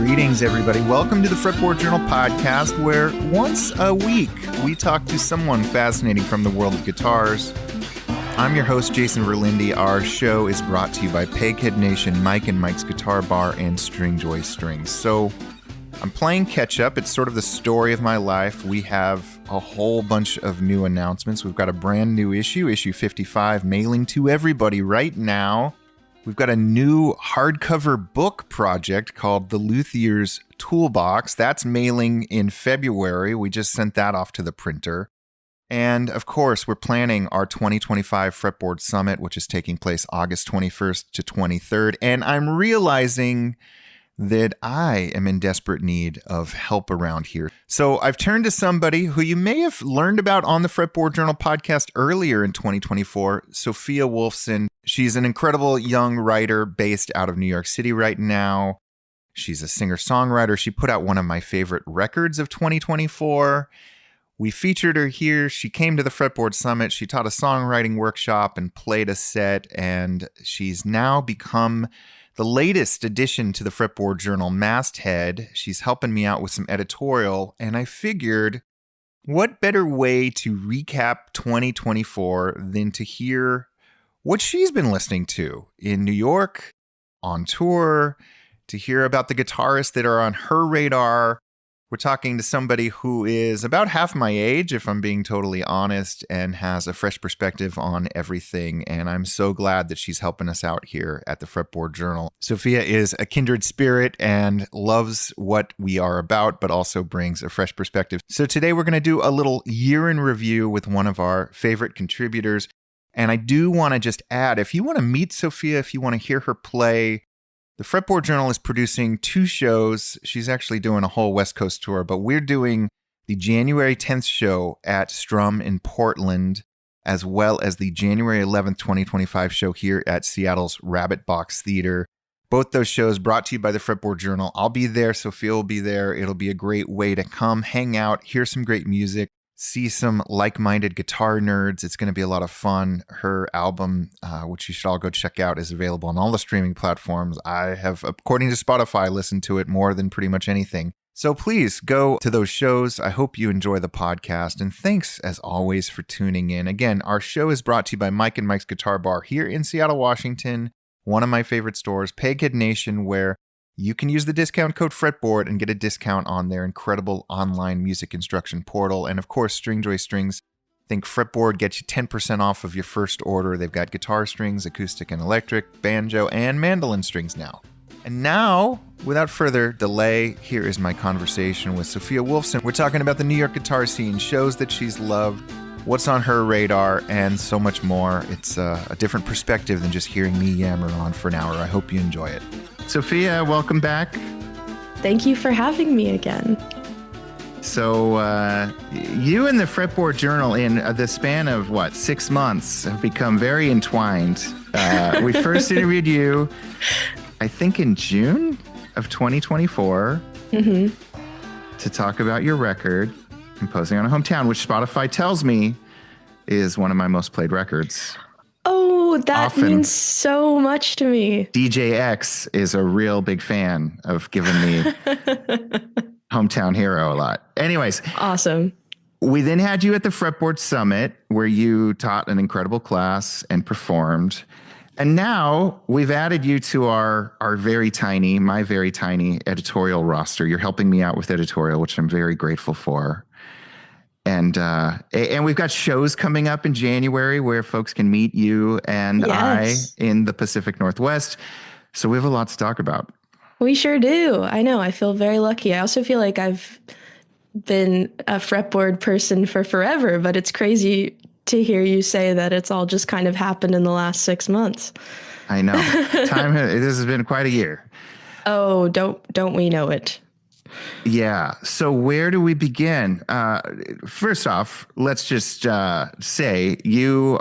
Greetings, everybody. Welcome to the Fretboard Journal podcast, where once a week we talk to someone fascinating from the world of guitars. I'm your host, Jason Verlinde. Our show is brought to you by Peghead Nation, Mike and Mike's Guitar Bar, and Stringjoy Strings. So I'm playing catch up. It's sort of the story of my life. We have a whole bunch of new announcements. We've got a brand new issue 55, mailing to everybody right now. We've got a new hardcover book project called The Luthier's Toolbox. That's mailing in February. We just sent that off to the printer. And of course, we're planning our 2025 Fretboard Summit, which is taking place August 21st to 23rd. And I'm realizing that I am in desperate need of help around here. So I've turned to somebody who you may have learned about on the Fretboard Journal podcast earlier in 2024, Sofia Wolfson. She's an incredible young writer based out of New York City right now. She's a singer-songwriter. She put out one of my favorite records of 2024. We featured her here. She came to the Fretboard Summit. She taught a songwriting workshop and played a set, and she's now become the latest addition to the Fretboard Journal masthead. She's helping me out with some editorial, and I figured, what better way to recap 2024 than to hear what she's been listening to in New York, on tour, to hear about the guitarists that are on her radar. We're talking to somebody who is about half my age, if I'm being totally honest, and has a fresh perspective on everything. And I'm so glad that she's helping us out here at the Fretboard Journal. Sofia is a kindred spirit and loves what we are about, but also brings a fresh perspective. So today we're going to do a little year in review with one of our favorite contributors. And I do want to just add, if you want to meet Sofia, if you want to hear her play, the Fretboard Journal is producing 2 shows. She's actually doing a whole West Coast tour, but we're doing the January 10th show at Strum in Portland, as well as the January 11th, 2025 show here at Seattle's Rabbit Box Theater. Both those shows brought to you by the Fretboard Journal. I'll be there. Sofia will be there. It'll be a great way to come, hang out, hear some great music, see some like-minded guitar nerds. It's going to be a lot of fun. Her album, which you should all go check out, is available on all the streaming platforms. I have, according to Spotify, listened to it more than pretty much anything. So please go to those shows. I hope you enjoy the podcast. And thanks, as always, for tuning in. Again, our show is brought to you by Mike and Mike's Guitar Bar here in Seattle, Washington. One of my favorite stores, Peghead Nation, where you can use the discount code Fretboard and get a discount on their incredible online music instruction portal. And of course, Stringjoy Strings. Think Fretboard gets you 10% off of your first order. They've got guitar strings, acoustic and electric, banjo, and mandolin strings now. And now, without further delay, here is my conversation with Sofia Wolfson. We're talking about the New York guitar scene, shows that she's loved, what's on her radar, and so much more. It's a different perspective than just hearing me yammer on for an hour. I hope you enjoy it. Sofia, welcome back. Thank you for having me again. So you and the Fretboard Journal in the span of, 6 months have become very entwined. We first interviewed you, I think, in June of 2024 to talk about your record, Imposing on a Hometown, which Spotify tells me is one of my most played records. Oh, that means so much to me. DJ X is a real big fan of giving me Hometown Hero a lot. Anyways. Awesome. We then had you at the Fretboard Summit, where you taught an incredible class and performed. And now we've added you to my very tiny editorial roster. You're helping me out with editorial, which I'm very grateful for. And we've got shows coming up in January where folks can meet you and yes. I in the Pacific Northwest. So we have a lot to talk about. We sure do. I know. I feel very lucky. I also feel like I've been a Fretboard person for forever, but it's crazy to hear you say that it's all just kind of happened in the last 6 months. I know. This has been quite a year. Oh, don't we know it? Yeah. So where do we begin? First off, let's just say you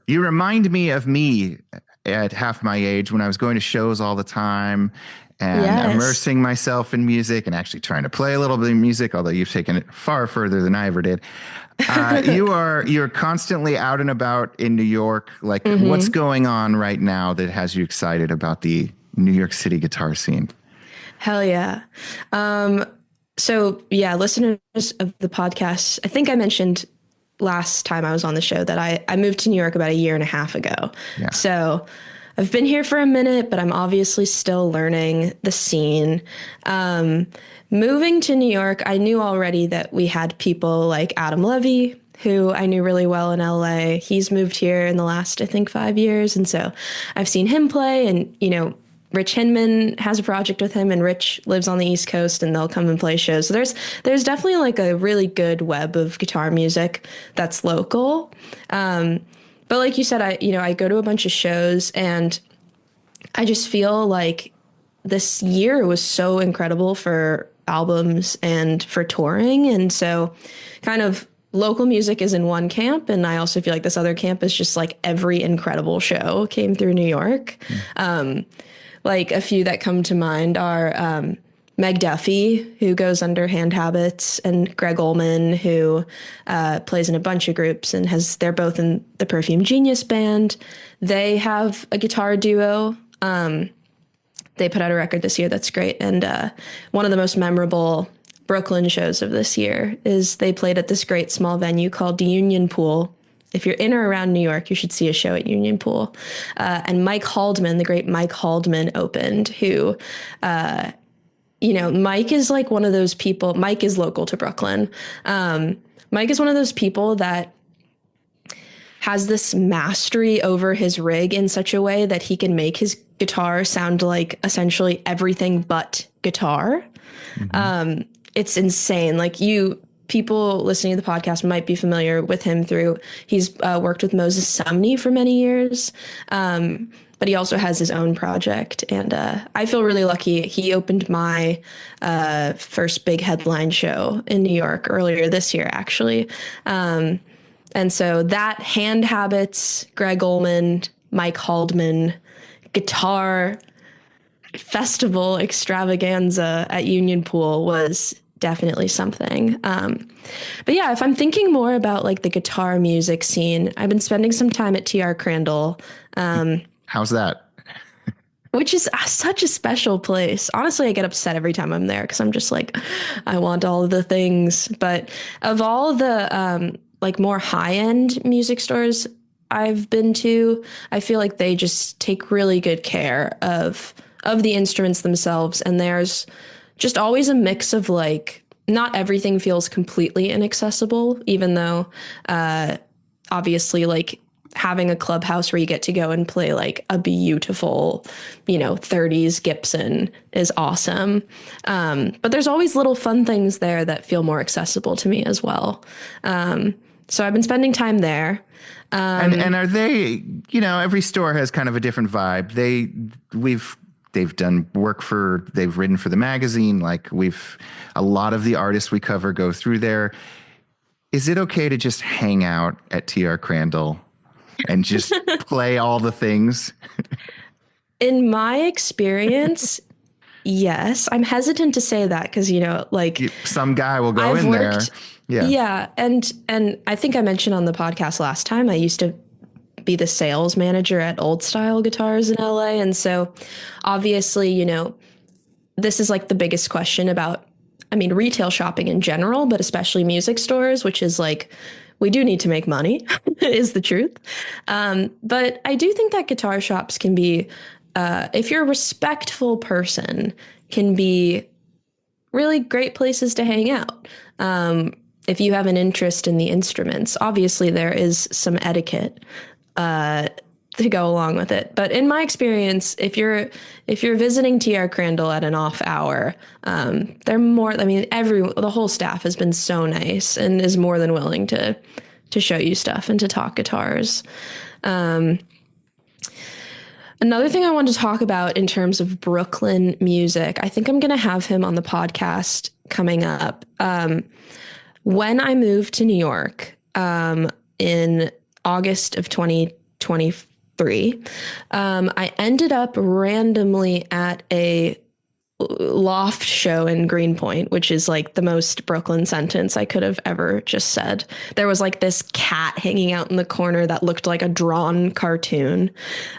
remind me of me at half my age when I was going to shows all the time and immersing myself in music and actually trying to play a little bit of music, although you've taken it far further than I ever did. You're constantly out and about in New York. Like, what's going on right now that has you excited about the New York City guitar scene? Hell yeah. Um, so yeah, listeners of the podcast, I think I mentioned last time I was on the show that I moved to New York about a year and a half ago. Yeah. So I've been here for a minute, but I'm obviously still learning the scene. Um, Moving to New York, I knew already that we had people like Adam Levy, who I knew really well in LA. He's moved here in the last, I think, 5 years. And so I've seen him play and, Rich Hinman has a project with him, and Rich lives on the East Coast, and they'll come and play shows. So there's definitely like a really good web of guitar music that's local. But like you said, I go to a bunch of shows, and I just feel like this year was so incredible for albums and for touring, and so kind of local music is in one camp, and I also feel like this other camp is just like every incredible show came through New York. Like a few that come to mind are Meg Duffy, who goes under Hand Habits, and Greg Allman, who plays in a bunch of groups and they're both in the Perfume Genius band. They have a guitar duo. They put out a record this year that's great. And one of the most memorable Brooklyn shows of this year is they played at this great small venue called the Union Pool. If you're in or around New York, you should see a show at Union Pool. And Mike Haldeman, the great Mike Haldeman, opened, who, Mike is like one of those people. Mike is local to Brooklyn. Mike is one of those people that has this mastery over his rig in such a way that he can make his guitar sound like essentially everything but guitar. Mm-hmm. It's insane. Like people listening to the podcast might be familiar with him he's worked with Moses Sumney for many years. But he also has his own project. And I feel really lucky. He opened my first big headline show in New York earlier this year, actually. And so that Hand Habits, Greg Allman, Mike Haldeman guitar festival extravaganza at Union Pool was definitely something. But yeah, if I'm thinking more about like the guitar music scene, I've been spending some time at TR Crandall. How's that? Which is such a special place. Honestly, I get upset every time I'm there because I'm just like, I want all of the things. But of all the like more high-end music stores I've been to, I feel like they just take really good care of the instruments themselves. And there's just always a mix of like, not everything feels completely inaccessible, even though obviously like having a clubhouse where you get to go and play like a beautiful, 30s Gibson is awesome. But there's always little fun things there that feel more accessible to me as well. So I've been spending time there. And are they, every store has kind of a different vibe. They've done they've written for the magazine. Like a lot of the artists we cover go through there. Is it okay to just hang out at TR Crandall and just play all the things? In my experience, yes. I'm hesitant to say that because, some guy will go in there. Yeah. Yeah. And I think I mentioned on the podcast last time, I used to be the sales manager at Old Style Guitars in LA. And so obviously, this is like the biggest question about, retail shopping in general, but especially music stores, which is like, we do need to make money is the truth. But I do think that guitar shops can be, if you're a respectful person, can be really great places to hang out. If you have an interest in the instruments, obviously there is some etiquette to go along with it. But in my experience, if you're visiting TR Crandall at an off hour, they're more, the whole staff has been so nice and is more than willing to show you stuff and to talk guitars. Another thing I wanted to talk about in terms of Brooklyn music, I think I'm going to have him on the podcast coming up. When I moved to New York in August of 2023, I ended up randomly at a loft show in Greenpoint, which is like the most Brooklyn sentence I could have ever just said. There was like this cat hanging out in the corner that looked like a drawn cartoon.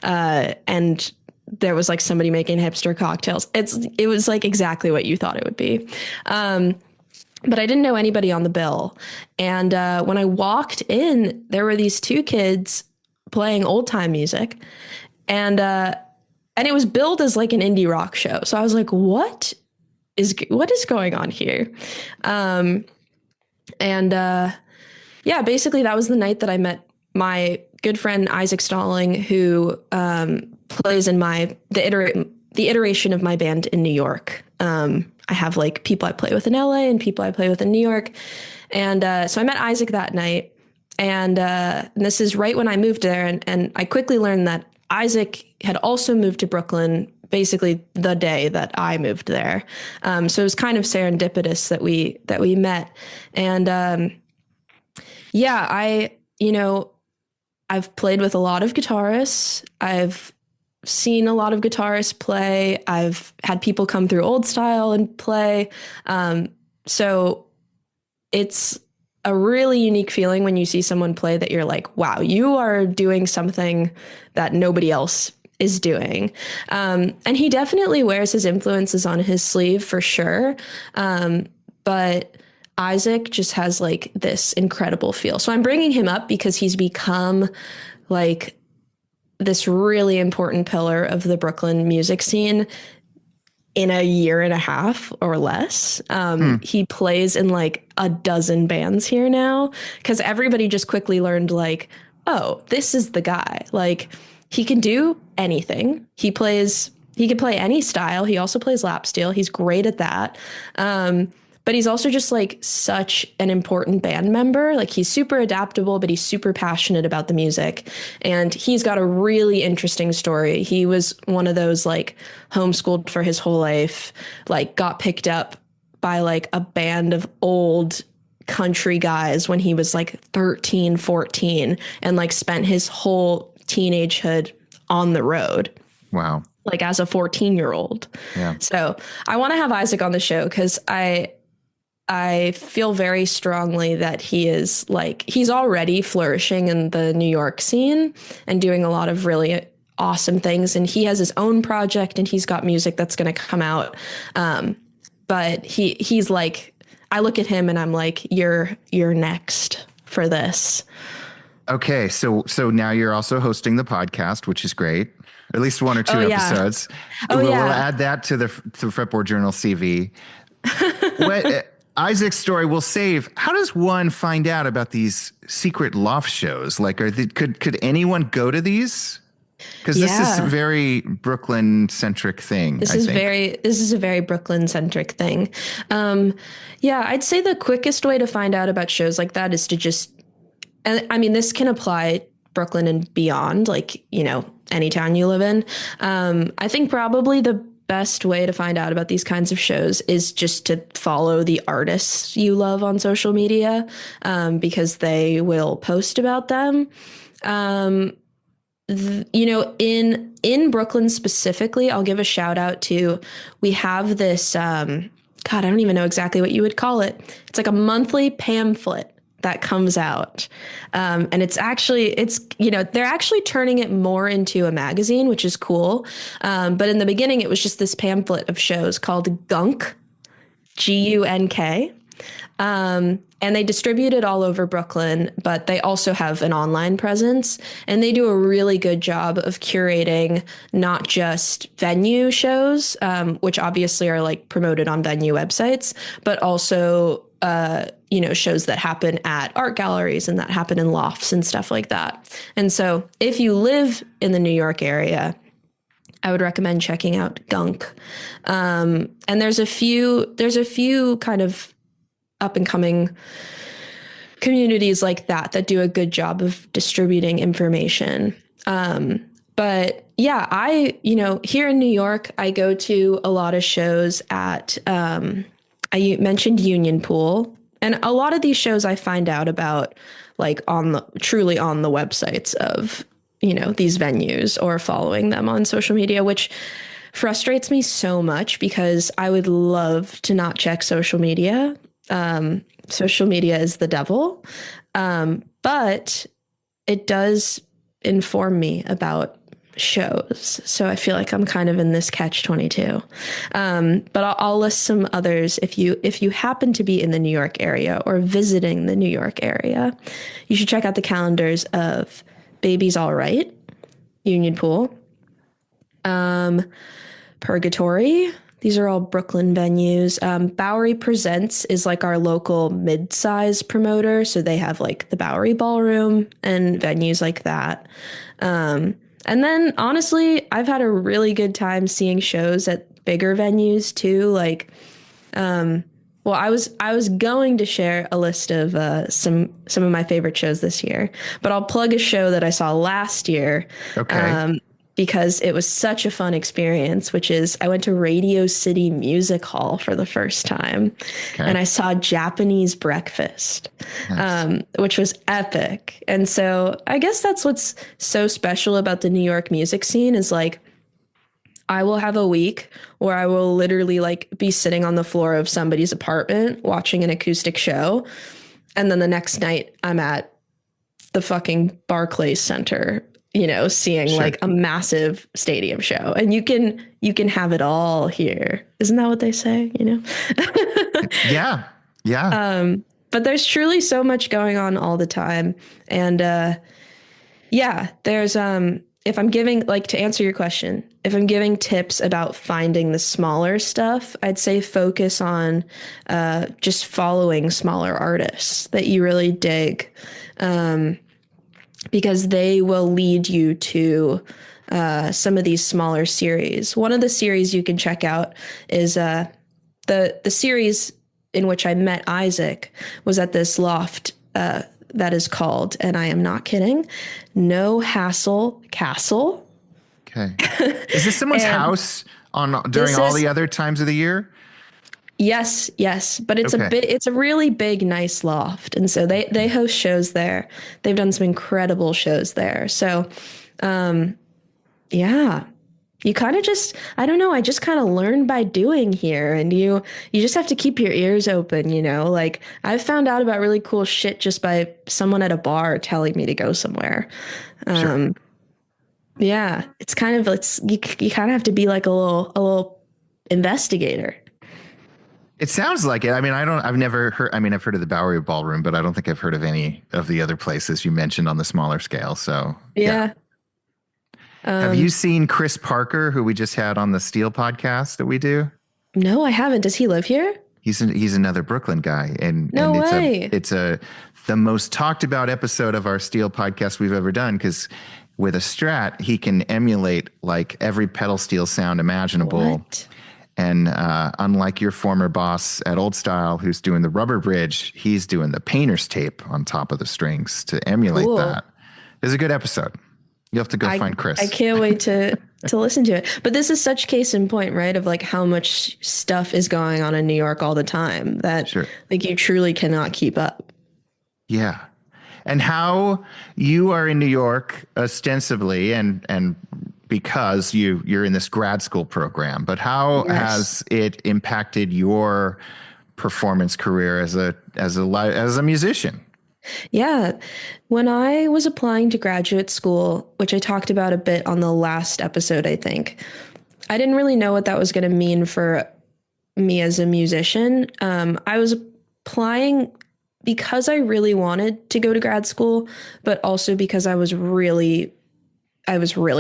And there was like somebody making hipster cocktails. It was like exactly what you thought it would be. But I didn't know anybody on the bill. And when I walked in, there were these two kids playing old time music, and it was billed as like an indie rock show. So I was like, what is going on here? And yeah, basically that was the night that I met my good friend Isaac Stalling, who plays in the iteration of my band in New York. I have like people I play with in LA and people I play with in New York. And so I met Isaac that night. And this is right when I moved there. And I quickly learned that Isaac had also moved to Brooklyn basically the day that I moved there. So it was kind of serendipitous that we met. And yeah, I've played with a lot of guitarists. I've seen a lot of guitarists play. I've had people come through Old Style and play. So it's a really unique feeling when you see someone play that you're like, wow, you are doing something that nobody else is doing. And he definitely wears his influences on his sleeve for sure. But Isaac just has like this incredible feel. So I'm bringing him up because he's become like this really important pillar of the Brooklyn music scene in a year and a half or less. He plays in like a dozen bands here now because everybody just quickly learned like, oh, this is the guy. Like he can do anything. He can play any style. He also plays lap steel. He's great at that. But he's also just like such an important band member. Like he's super adaptable, but he's super passionate about the music. And he's got a really interesting story. He was one of those like homeschooled for his whole life, like got picked up by like a band of old country guys when he was like 13, 14, and like spent his whole teenagehood on the road. Wow. Like as a 14-year-old. Yeah. So I want to have Isaac on the show because I feel very strongly that he's already flourishing in the New York scene and doing a lot of really awesome things. And he has his own project and he's got music that's going to come out. But he's like, I look at him and I'm like, you're next for this. Okay. So now you're also hosting the podcast, which is great. At least one or two episodes. We'll add that to the Fretboard Journal CV. Isaac's story we'll save. How does one find out about these secret loft shows? Like, could anyone go to these? Because this is a very Brooklyn centric thing. This is a very Brooklyn centric thing. I'd say the quickest way to find out about shows like that is to just, and I mean, this can apply Brooklyn and beyond, like, you know, any town you live in. I think probably the best way to find out about these kinds of shows is just to follow the artists you love on social media, because they will post about them. In Brooklyn specifically, I'll give a shout out to, we have this, God, I don't even know exactly what you would call it. It's like a monthly pamphlet that comes out. And they're actually turning it more into a magazine, which is cool. But in the beginning, it was just this pamphlet of shows called Gunk, Gunk. And they distribute it all over Brooklyn, but they also have an online presence, and they do a really good job of curating not just venue shows, which obviously are like promoted on venue websites, but also shows that happen at art galleries and that happen in lofts and stuff like that. And so if you live in the New York area, I would recommend checking out Gunk. And there's a few kind of up and coming communities like that do a good job of distributing information. But yeah, here in New York, I go to a lot of shows at, I mentioned Union Pool, and a lot of these shows I find out about like truly on the websites of, these venues or following them on social media, which frustrates me so much because I would love to not check social media. Social media is the devil. But it does inform me about shows. So I feel like I'm kind of in this catch-22. But I'll list some others. If you happen to be in the New York area or visiting the New York area, you should check out the calendars of Baby's All Right, Union Pool, Purgatory. These are all Brooklyn venues. Bowery Presents is like our local mid-size promoter. So they have like the Bowery Ballroom and venues like that. And then honestly, I've had a really good time seeing shows at bigger venues too. Like, well, I was going to share a list of some of my favorite shows this year, but I'll plug a show that I saw last year. Okay. Because it was such a fun experience, which is I went to Radio City Music Hall for the first time Okay. and I saw Japanese Breakfast, Nice. which was epic. And so I guess that's what's so special about the New York music scene is like I will have a week where I will literally like be sitting on the floor of somebody's apartment watching an acoustic show. And then the next night I'm at the fucking Barclays Center, seeing Sure. like a massive stadium show. And you can have it all here. Isn't that what they say, Yeah. Yeah. But there's truly so much going on all the time. And yeah, there's if I'm giving like to answer your question, if I'm giving tips about finding the smaller stuff, I'd say focus on just following smaller artists that you really dig. Because they will lead you to some of these smaller series. One of the series you can check out is the series in which I met Isaac was at this loft that is called, and I am not kidding, No Hassle Castle. Okay. Is this someone's house during all the other times of the year? Yes, yes, but it's Okay. it's a really big, nice loft, and so they host shows there. They've done some incredible shows there. So, yeah, you kind of just I don't know. I just kind of learned by doing here, and you just have to keep your ears open. Like I've found out about really cool shit just by someone at a bar telling me to go somewhere. Sure. Yeah, it's you kind of have to be like a little investigator. It sounds like it. I mean, I've never heard, I've heard of the Bowery Ballroom, but I don't think I've heard of any of the other places you mentioned on the smaller scale. So Yeah. Have you seen Chris Parker, who we just had on the Steel podcast that we do? No, I haven't. Does he live here? He's another Brooklyn guy. No and way. it's the most talked about episode of our Steel podcast we've ever done. Cause with a Strat, he can emulate like every pedal steel sound imaginable. What? And unlike your former boss at Old Style, who's doing the rubber bridge, he's doing the painter's tape on top of the strings to emulate Cool. that. It's a good episode. You'll have to go find Chris. I can't wait to listen to it. But this is such case in point, right? Of like how much stuff is going on in New York all the time that Sure. like you truly cannot keep up. Yeah. And how you are in New York ostensibly and because you're in this grad school program, but how Yes. has it impacted your performance career as a musician? Yeah. When I was applying to graduate school, which I talked about a bit on the last episode, I think, I didn't really know what that was going to mean for me as a musician. I was applying because I really wanted to go to grad school, but also because I was really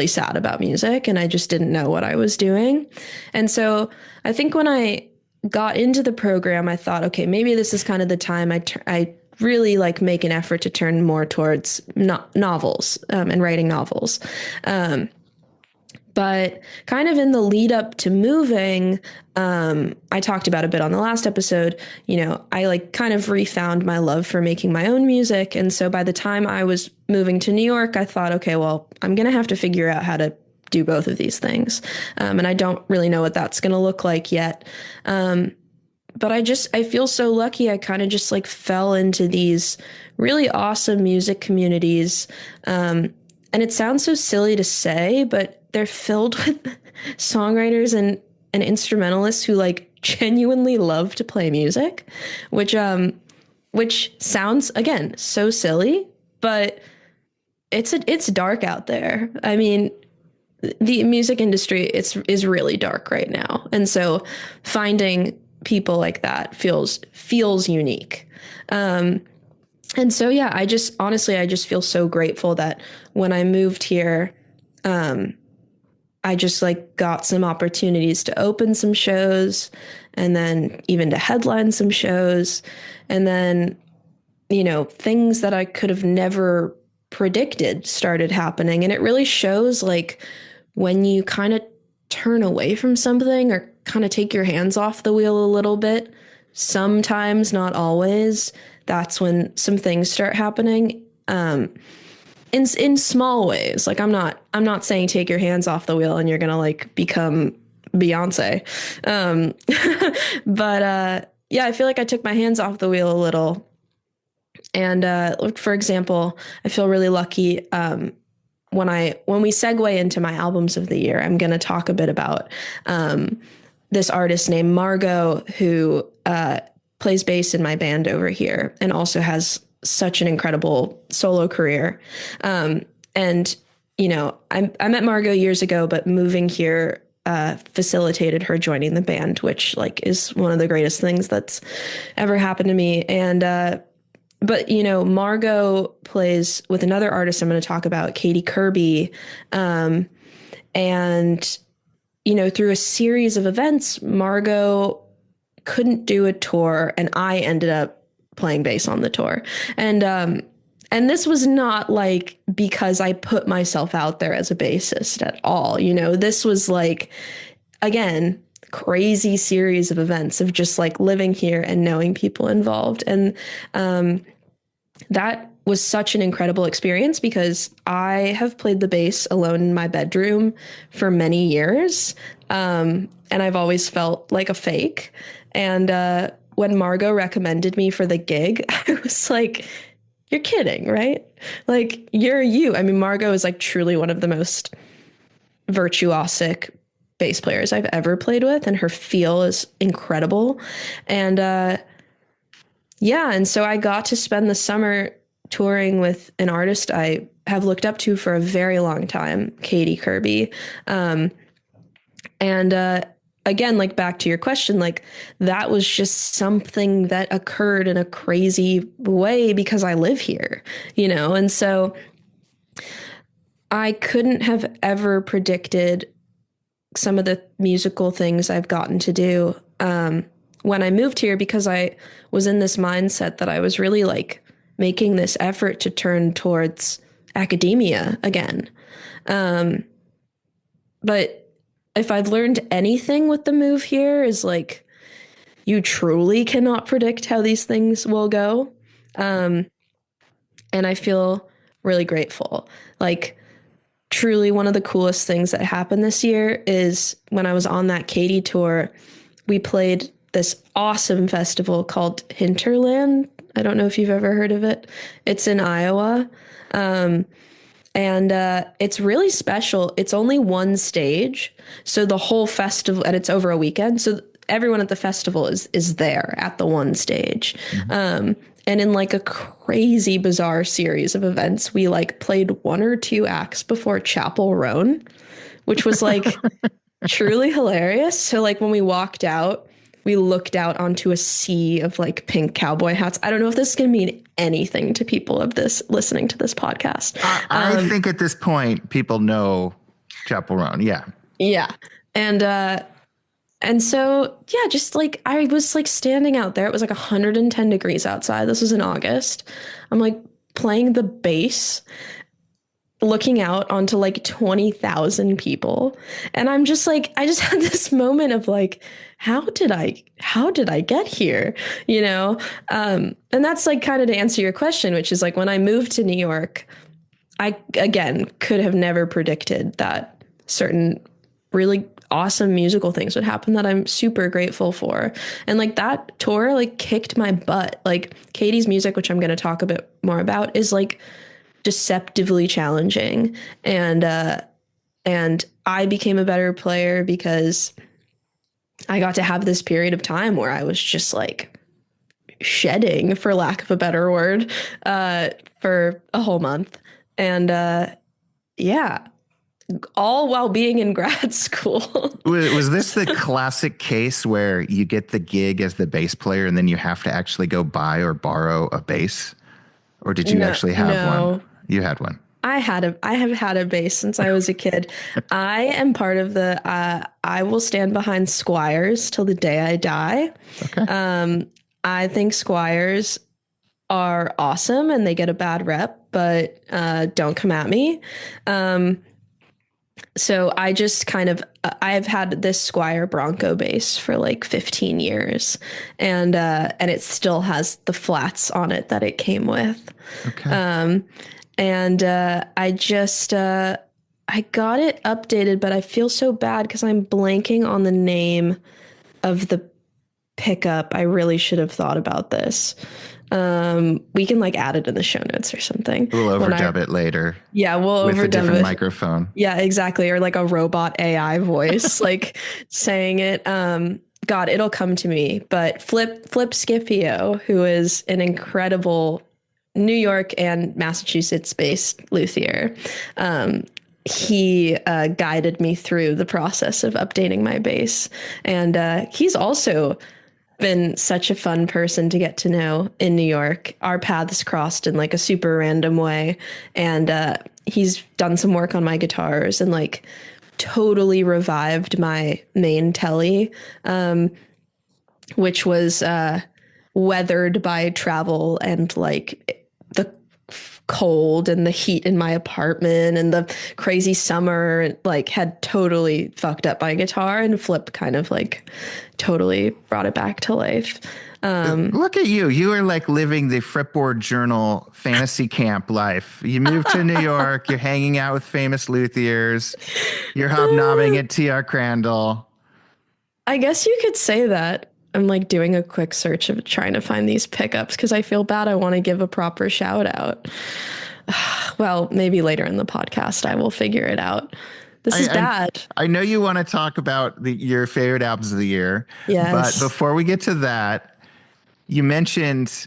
sad about music and I just didn't know what I was doing. And so I think when I got into the program, I thought, okay, maybe this is kind of the time I really like make an effort to turn more towards novels and writing novels. But kind of in the lead up to moving, I talked about a bit on the last episode, I like kind of refound my love for making my own music. And so by the time I was moving to New York, I thought, okay, well, I'm going to have to figure out how to do both of these things. And I don't really know what that's going to look like yet. But I feel so lucky. I kind of just like fell into these really awesome music communities. And it sounds so silly to say, but they're filled with songwriters and instrumentalists who like genuinely love to play music, which sounds again so silly, but it's dark out there. I mean, the music industry is really dark right now. And so finding people like that feels unique. And so yeah, I just feel so grateful that when I moved here, I just like got some opportunities to open some shows and then even to headline some shows. And then, things that I could have never predicted started happening. And it really shows like when you kind of turn away from something or kind of take your hands off the wheel a little bit, sometimes, not always, that's when some things start happening. In small ways. Like I'm not saying take your hands off the wheel and you're gonna like become Beyonce. Um, but yeah, I feel like I took my hands off the wheel a little. And for example, I feel really lucky when we segue into my albums of the year. I'm gonna talk a bit about this artist named Margot who plays bass in my band over here and also has such an incredible solo career. And, I met Margot years ago, but moving here facilitated her joining the band, which like is one of the greatest things that's ever happened to me. And, but, Margot plays with another artist I'm going to talk about, Katie Kirby. And, through a series of events, Margot couldn't do a tour and I ended up playing bass on the tour. And this was not like because I put myself out there as a bassist at all. This was like, again, crazy series of events of just like living here and knowing people involved. And that was such an incredible experience because I have played the bass alone in my bedroom for many years. And I've always felt like a fake. And when Margot recommended me for the gig, I was like, you're kidding, right? Like, you're you. I mean, Margot is like truly one of the most virtuosic bass players I've ever played with, and her feel is incredible. And yeah, and so I got to spend the summer touring with an artist I have looked up to for a very long time, Katie Kirby. And again, like back to your question, like that was just something that occurred in a crazy way because I live here, and so I couldn't have ever predicted some of the musical things I've gotten to do when I moved here because I was in this mindset that I was really like making this effort to turn towards academia again. But if I've learned anything with the move here is like you truly cannot predict how these things will go. And I feel really grateful. Like truly one of the coolest things that happened this year is when I was on that Katie tour, we played this awesome festival called Hinterland. I don't know if you've ever heard of it. It's in Iowa. And it's really special. It's only one stage. So the whole festival, and it's over a weekend. So everyone at the festival is there at the one stage. And in like a crazy bizarre series of events, we like played one or two acts before Chapel Roan, which was like truly hilarious. So like when we walked out, we looked out onto a sea of like pink cowboy hats. I don't know if this is going to mean anything to people of this listening to this podcast. I think at this point, people know Chapel Roan. Yeah. Yeah. And so, yeah, just like I was like standing out there. It was like 110 degrees outside. This was in August. I'm like playing the bass, looking out onto like 20,000 people. And I'm just like, I just had this moment of like, how did I get here? And that's like kind of to answer your question, which is like when I moved to New York, I, again, could have never predicted that certain really awesome musical things would happen that I'm super grateful for. And like that tour like kicked my butt. Like Katie's music, which I'm going to talk a bit more about, is like deceptively challenging. And I became a better player because I got to have this period of time where I was just like shedding, for lack of a better word, for a whole month. And yeah, all while being in grad school. Was this the classic case where you get the gig as the bass player and then you have to actually go buy or borrow a bass? Or did you No, actually have one? no. You had one. I have had a bass since I was a kid. I am part of the I will stand behind Squires till the day I die. Okay. I think Squires are awesome and they get a bad rep, but don't come at me. So I just kind of I've had this Squire Bronco bass for like 15 years, and it still has the flats on it that it came with. Okay. And I got it updated, but I feel so bad because I'm blanking on the name of the pickup. I really should have thought about this. We can like add it in the show notes or something. We'll When I overdub it later Yeah, we'll with a overdub different it. microphone. Yeah, exactly. Or like a robot AI voice, like saying it. God, it'll come to me. But Flip Scipio, who is an incredible New York and Massachusetts based luthier, he guided me through the process of updating my bass. And he's also been such a fun person to get to know in New York. Our paths crossed in like a super random way. And he's done some work on my guitars and like totally revived my main telly, which was weathered by travel and like the cold and the heat in my apartment and the crazy summer like had totally fucked up my guitar, and Flip kind of like totally brought it back to life. Look at you. You are like living the Fretboard Journal fantasy camp life. You moved to New York. You're hanging out with famous luthiers. You're hobnobbing at T.R. Crandall. I guess you could say that. I'm like doing a quick search of trying to find these pickups because I feel bad. I want to give a proper shout out. Well, maybe later in the podcast I will figure it out. This is bad. I know you want to talk about your favorite albums of the year, but Yes. before we get to that, you mentioned,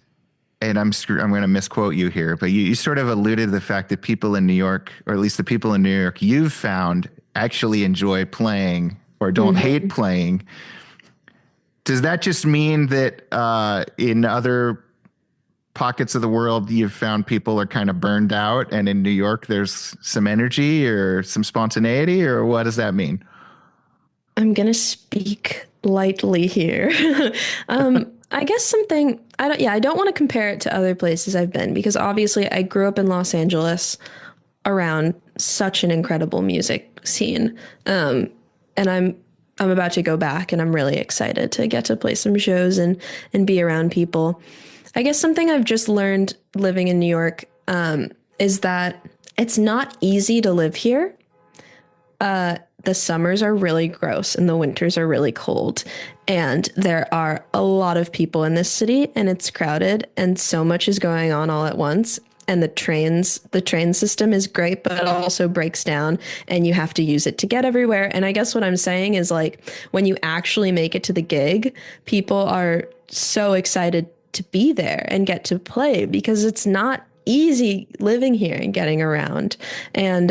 and I'm going to misquote you here, but you sort of alluded to the fact that people in New York, or at least the people in New York you've found, actually enjoy playing or don't hate playing. Does that just mean that in other pockets of the world you've found people are kind of burned out, and in New York there's some energy or some spontaneity, or what does that mean? I'm going to speak lightly here. I guess something I don't want to compare it to other places I've been because obviously I grew up in Los Angeles around such an incredible music scene. And I'm about to go back and I'm really excited to get to play some shows and be around people. I guess something I've just learned living in New York is that it's not easy to live here. The summers are really gross and the winters are really cold. And there are a lot of people in this city and it's crowded and so much is going on all at once. And the train system is great, but it also breaks down and you have to use it to get everywhere. And I guess what I'm saying is like when you actually make it to the gig, people are so excited to be there and get to play because it's not easy living here and getting around. And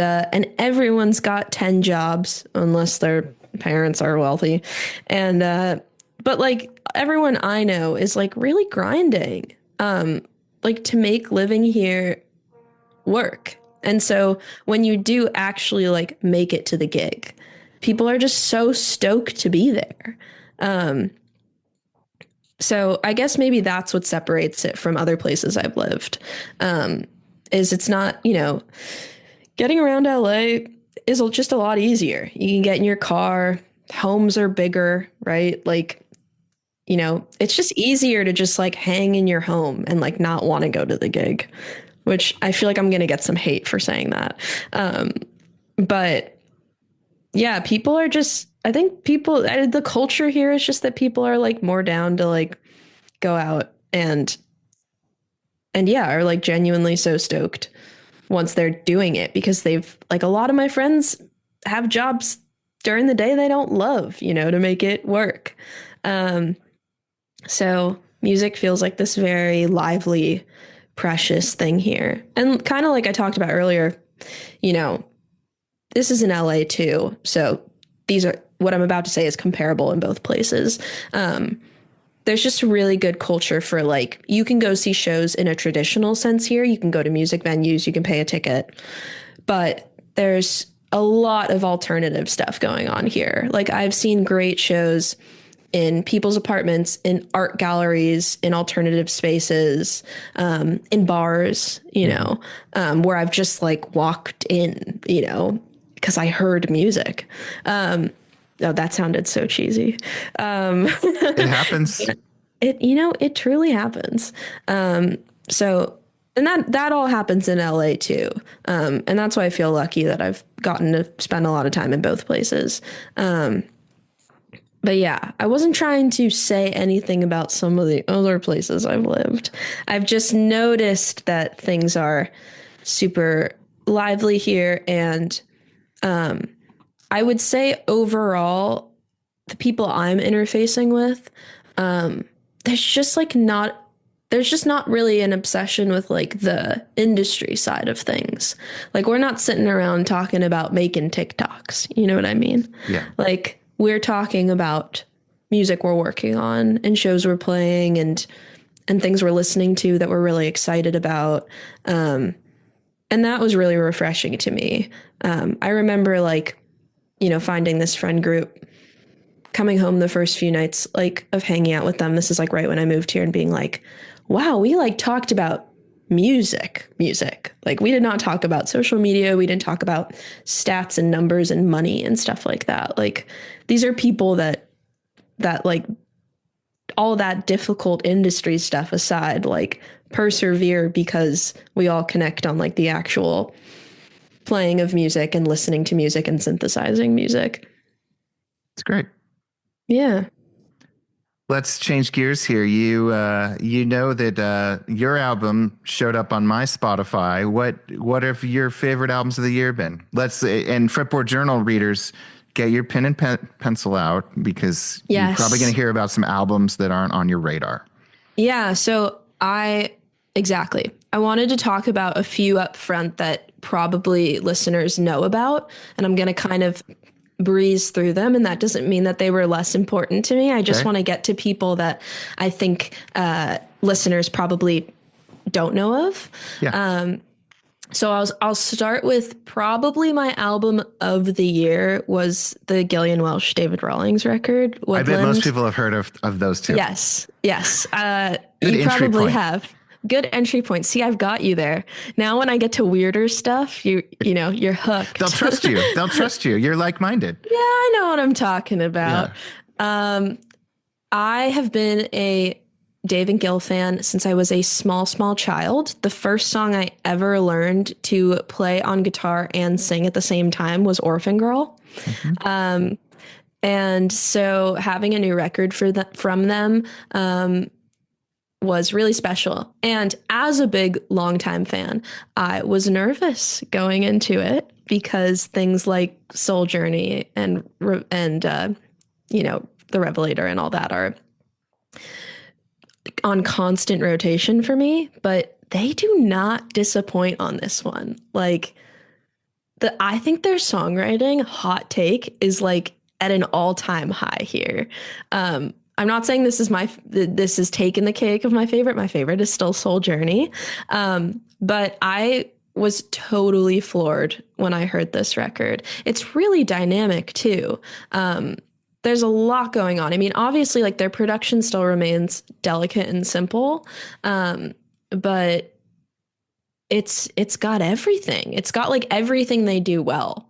everyone's got 10 jobs unless their parents are wealthy. And but like everyone I know is like really grinding. Like to make living here work. And so when you do actually like make it to the gig, people are just so stoked to be there. So I guess maybe that's what separates it from other places I've lived. Is it's not, getting around LA is just a lot easier. You can get in your car, homes are bigger, right? Like it's just easier to just like hang in your home and like not want to go to the gig, which I feel like I'm going to get some hate for saying that. But yeah, people are just, I think the culture here is just that people are like more down to like go out and yeah, are like genuinely so stoked once they're doing it because they've like a lot of my friends have jobs during the day they don't love, to make it work. So music feels like this very lively, precious thing here. And kind of like I talked about earlier, this is in LA too. So these are what I'm about to say is comparable in both places. There's just a really good culture for like, you can go see shows in a traditional sense here. You can go to music venues, you can pay a ticket, but there's a lot of alternative stuff going on here. Like I've seen great shows in people's apartments, in art galleries, in alternative spaces, in bars, where I've just like walked in, because I heard music. Oh, that sounded so cheesy. It happens. It truly happens. So, and that all happens in LA too. And that's why I feel lucky that I've gotten to spend a lot of time in both places. But yeah, I wasn't trying to say anything about some of the other places I've lived. I've just noticed that things are super lively here. And I would say overall, the people I'm interfacing with, there's just not really an obsession with like the industry side of things. Like we're not sitting around talking about making TikToks. You know what I mean? Yeah. Like we're talking about music we're working on and shows we're playing and things we're listening to that we're really excited about. And that was really refreshing to me. I remember finding this friend group, coming home the first few nights like of hanging out with them. This is like right when I moved here and being like, wow, we like talked about music. Like we did not talk about social media. We didn't talk about stats and numbers and money and stuff like that. Like these are people that like all that difficult industry stuff aside, like persevere because we all connect on like the actual playing of music and listening to music and synthesizing music. It's great. Yeah. Let's change gears here. You know that your album showed up on my Spotify. What have your favorite albums of the year been? And Fretboard Journal readers, get your pen and pencil out because you're probably going to hear about some albums that aren't on your radar. Yeah. So exactly. I wanted to talk about a few up front that probably listeners know about, and I'm going to kind of breeze through them, and that doesn't mean that they were less important to me. I just want to get to people that I think listeners probably don't know of. Yeah. So I'll start with probably my album of the year was the Gillian Welsh David Rawlings record, Woodland. I bet most people have heard of those two. Yes. You probably have. Good entry point. See, I've got you there. Now when I get to weirder stuff, you're hooked. They'll trust you. You're like-minded. Yeah, I know what I'm talking about. Yeah. I have been a Dave and Gil fan since I was a small child. The first song I ever learned to play on guitar and sing at the same time was Orphan Girl. Mm-hmm. And so having a new record from them was really special. And as a big longtime fan, I was nervous going into it because things like Soul Journey and The Revelator and all that are on constant rotation for me, but they do not disappoint on this one. Like I think their songwriting, hot take, is like at an all-time high here. I'm not saying this is taking the cake of my favorite. My favorite is still Soul Journey. But I was totally floored when I heard this record. It's really dynamic too. There's a lot going on. I mean, obviously like their production still remains delicate and simple. But it's got everything. It's got like everything they do well.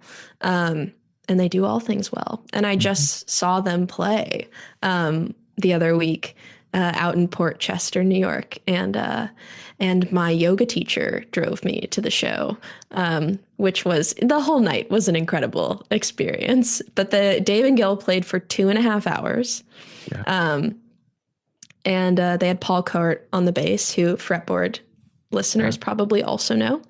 And they do all things well. And I just saw them play the other week out in Port Chester, New York. And my yoga teacher drove me to the show, which was the whole night was an incredible experience. But the Dave and Gil played for 2.5 hours. Yeah. And they had Paul Cort on the bass, who Fretboard listeners probably also know.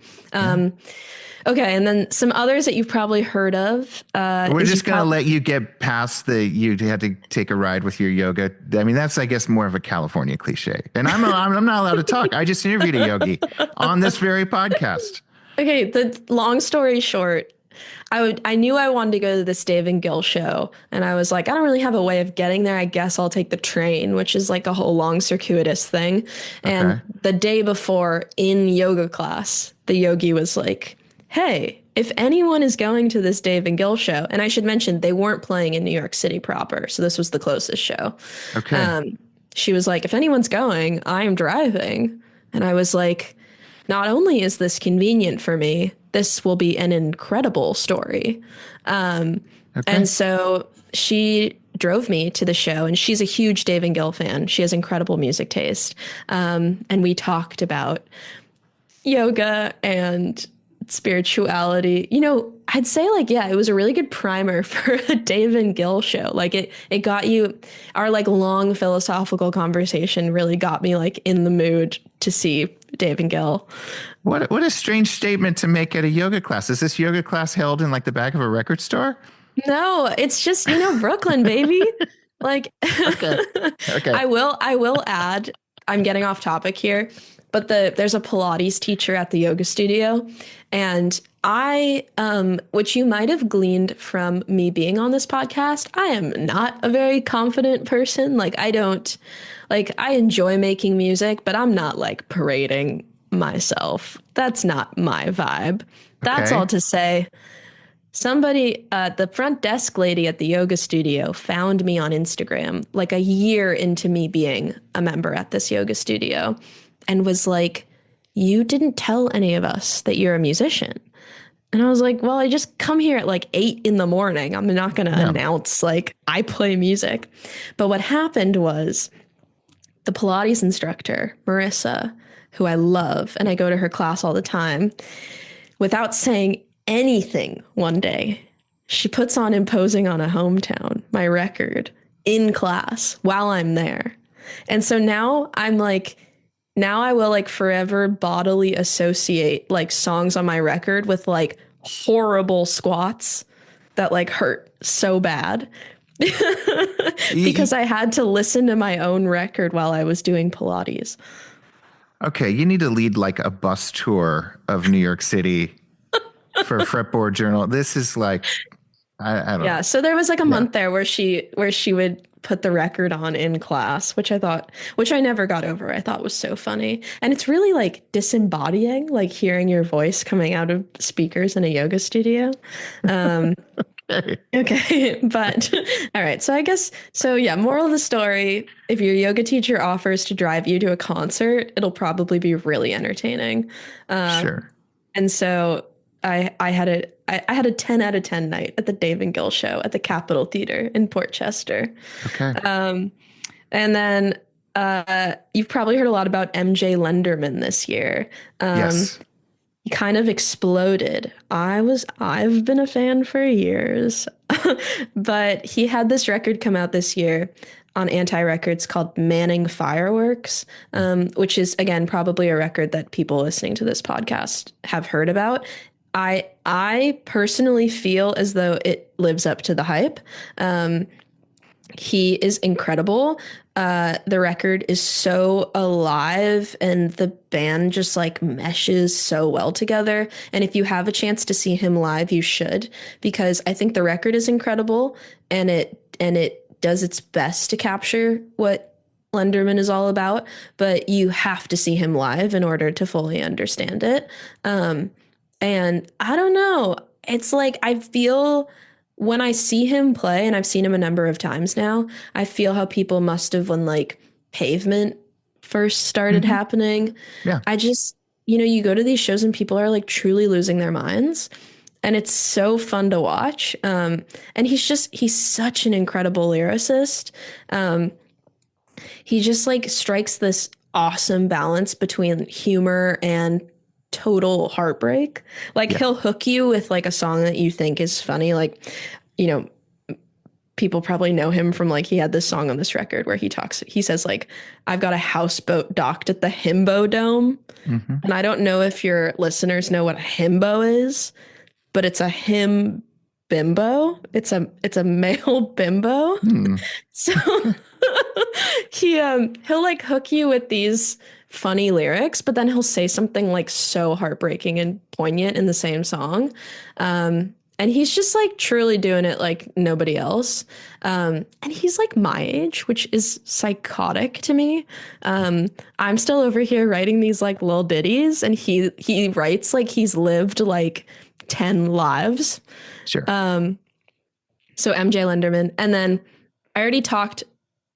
Okay, and then some others that you've probably heard of. We're just going to let you get past you had to take a ride with your yoga. I mean, that's, I guess, more of a California cliche. And I'm not allowed to talk. I just interviewed a yogi on this very podcast. Okay, the long story short, I knew I wanted to go to this Dave and Gill show, and I was like, I don't really have a way of getting there. I guess I'll take the train, which is like a whole long circuitous thing. And Okay. the day before in yoga class, the yogi was like, "Hey, if anyone is going to this Dave and Gill show," and I should mention they weren't playing in New York City proper, so this was the closest show. Okay. She was like, "If anyone's going, I'm driving." And I was like, not only is this convenient for me, this will be an incredible story. And Okay. so she drove me to the show, and she's a huge Dave and Gill fan. She has incredible music taste. And we talked about yoga and spirituality. I'd say like, yeah, it was a really good primer for a Dave and Gill show. Like it got you, our like long philosophical conversation really got me like in the mood to see Dave and Gill. What a strange statement to make at a yoga class. Is this yoga class held in like the back of a record store? No, it's just, Brooklyn, baby. Like Okay. Okay. I will add, I'm getting off topic here, but there's a Pilates teacher at the yoga studio, and which you might have gleaned from me being on this podcast, I am not a very confident person. Like I enjoy making music, but I'm not like parading myself. That's not my vibe. That's all Okay. to say. Somebody, the front desk lady at the yoga studio found me on Instagram like a year into me being a member at this yoga studio and was like, "You didn't tell any of us that you're a musician." And I was like, "Well, I just come here at like 8 in the morning. I'm not going to Yeah. announce like I play music." But what happened was the Pilates instructor, Marissa, who I love, and I go to her class all the time, without saying anything one day, she puts on Imposing on a Hometown, my record, in class while I'm there. And so now I'm like, now I will like forever bodily associate like songs on my record with like horrible squats that like hurt so bad because I had to listen to my own record while I was doing Pilates. Okay, you need to lead like a bus tour of New York City for Fretboard Journal. This is like, I don't Yeah, know. so there was like a Yeah. month there where she would put the record on in class, which I never got over. I thought was so funny. And it's really like disembodying, like hearing your voice coming out of speakers in a yoga studio. Um, Okay. okay, but all right. So I guess so yeah, moral of the story, if your yoga teacher offers to drive you to a concert, it'll probably be really entertaining. Uh, Sure. and so I had a 10 out of 10 night at the Dave and Gill show at the Capitol Theater in Port Chester. Okay. And then you've probably heard a lot about MJ Lenderman this year. Yes. He kind of exploded. I've been a fan for years, but he had this record come out this year on Anti Records called Manning Fireworks, which is again probably a record that people listening to this podcast have heard about. I personally feel as though it lives up to the hype. He is incredible. The record is so alive, and the band just like meshes so well together. And if you have a chance to see him live, you should, because I think the record is incredible, and it does its best to capture what Lenderman is all about. But you have to see him live in order to fully understand it. And I don't know. It's like I feel when I see him play, and I've seen him a number of times now, I feel how people must have when like Pavement first started Mhm. happening. Yeah. I just, you go to these shows and people are like truly losing their minds. And it's so fun to watch. And he's such an incredible lyricist. He just like strikes this awesome balance between humor and total heartbreak. Like Yeah. he'll hook you with like a song that you think is funny. Like, you know, people probably know him from like he had this song on this record where he says like, "I've got a houseboat docked at the Himbo Dome." Hmm. And I don't know if your listeners know what a himbo is, but it's a him bimbo. It's a male bimbo. Hmm. So he'll like hook you with these funny lyrics, but then he'll say something like so heartbreaking and poignant in the same song. And he's just like truly doing it like nobody else. And he's like my age, which is psychotic to me. I'm still over here writing these like little ditties, and he writes like he's lived like 10 lives. Sure. So MJ Lenderman. And then I already talked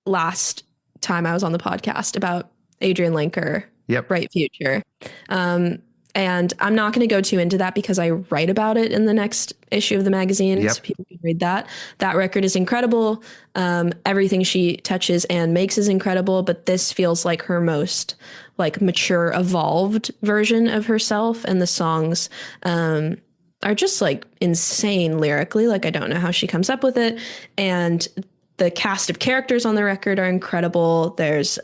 last time I was on the podcast about Adrian Lenker, Yep. Bright Future. And I'm not going to go too into that because I write about it in the next issue of the magazine. Yep. So people can read that. That record is incredible. Everything she touches and makes is incredible, but this feels like her most like mature, evolved version of herself. And the songs are just like insane lyrically. Like, I don't know how she comes up with it. And the cast of characters on the record are incredible. There's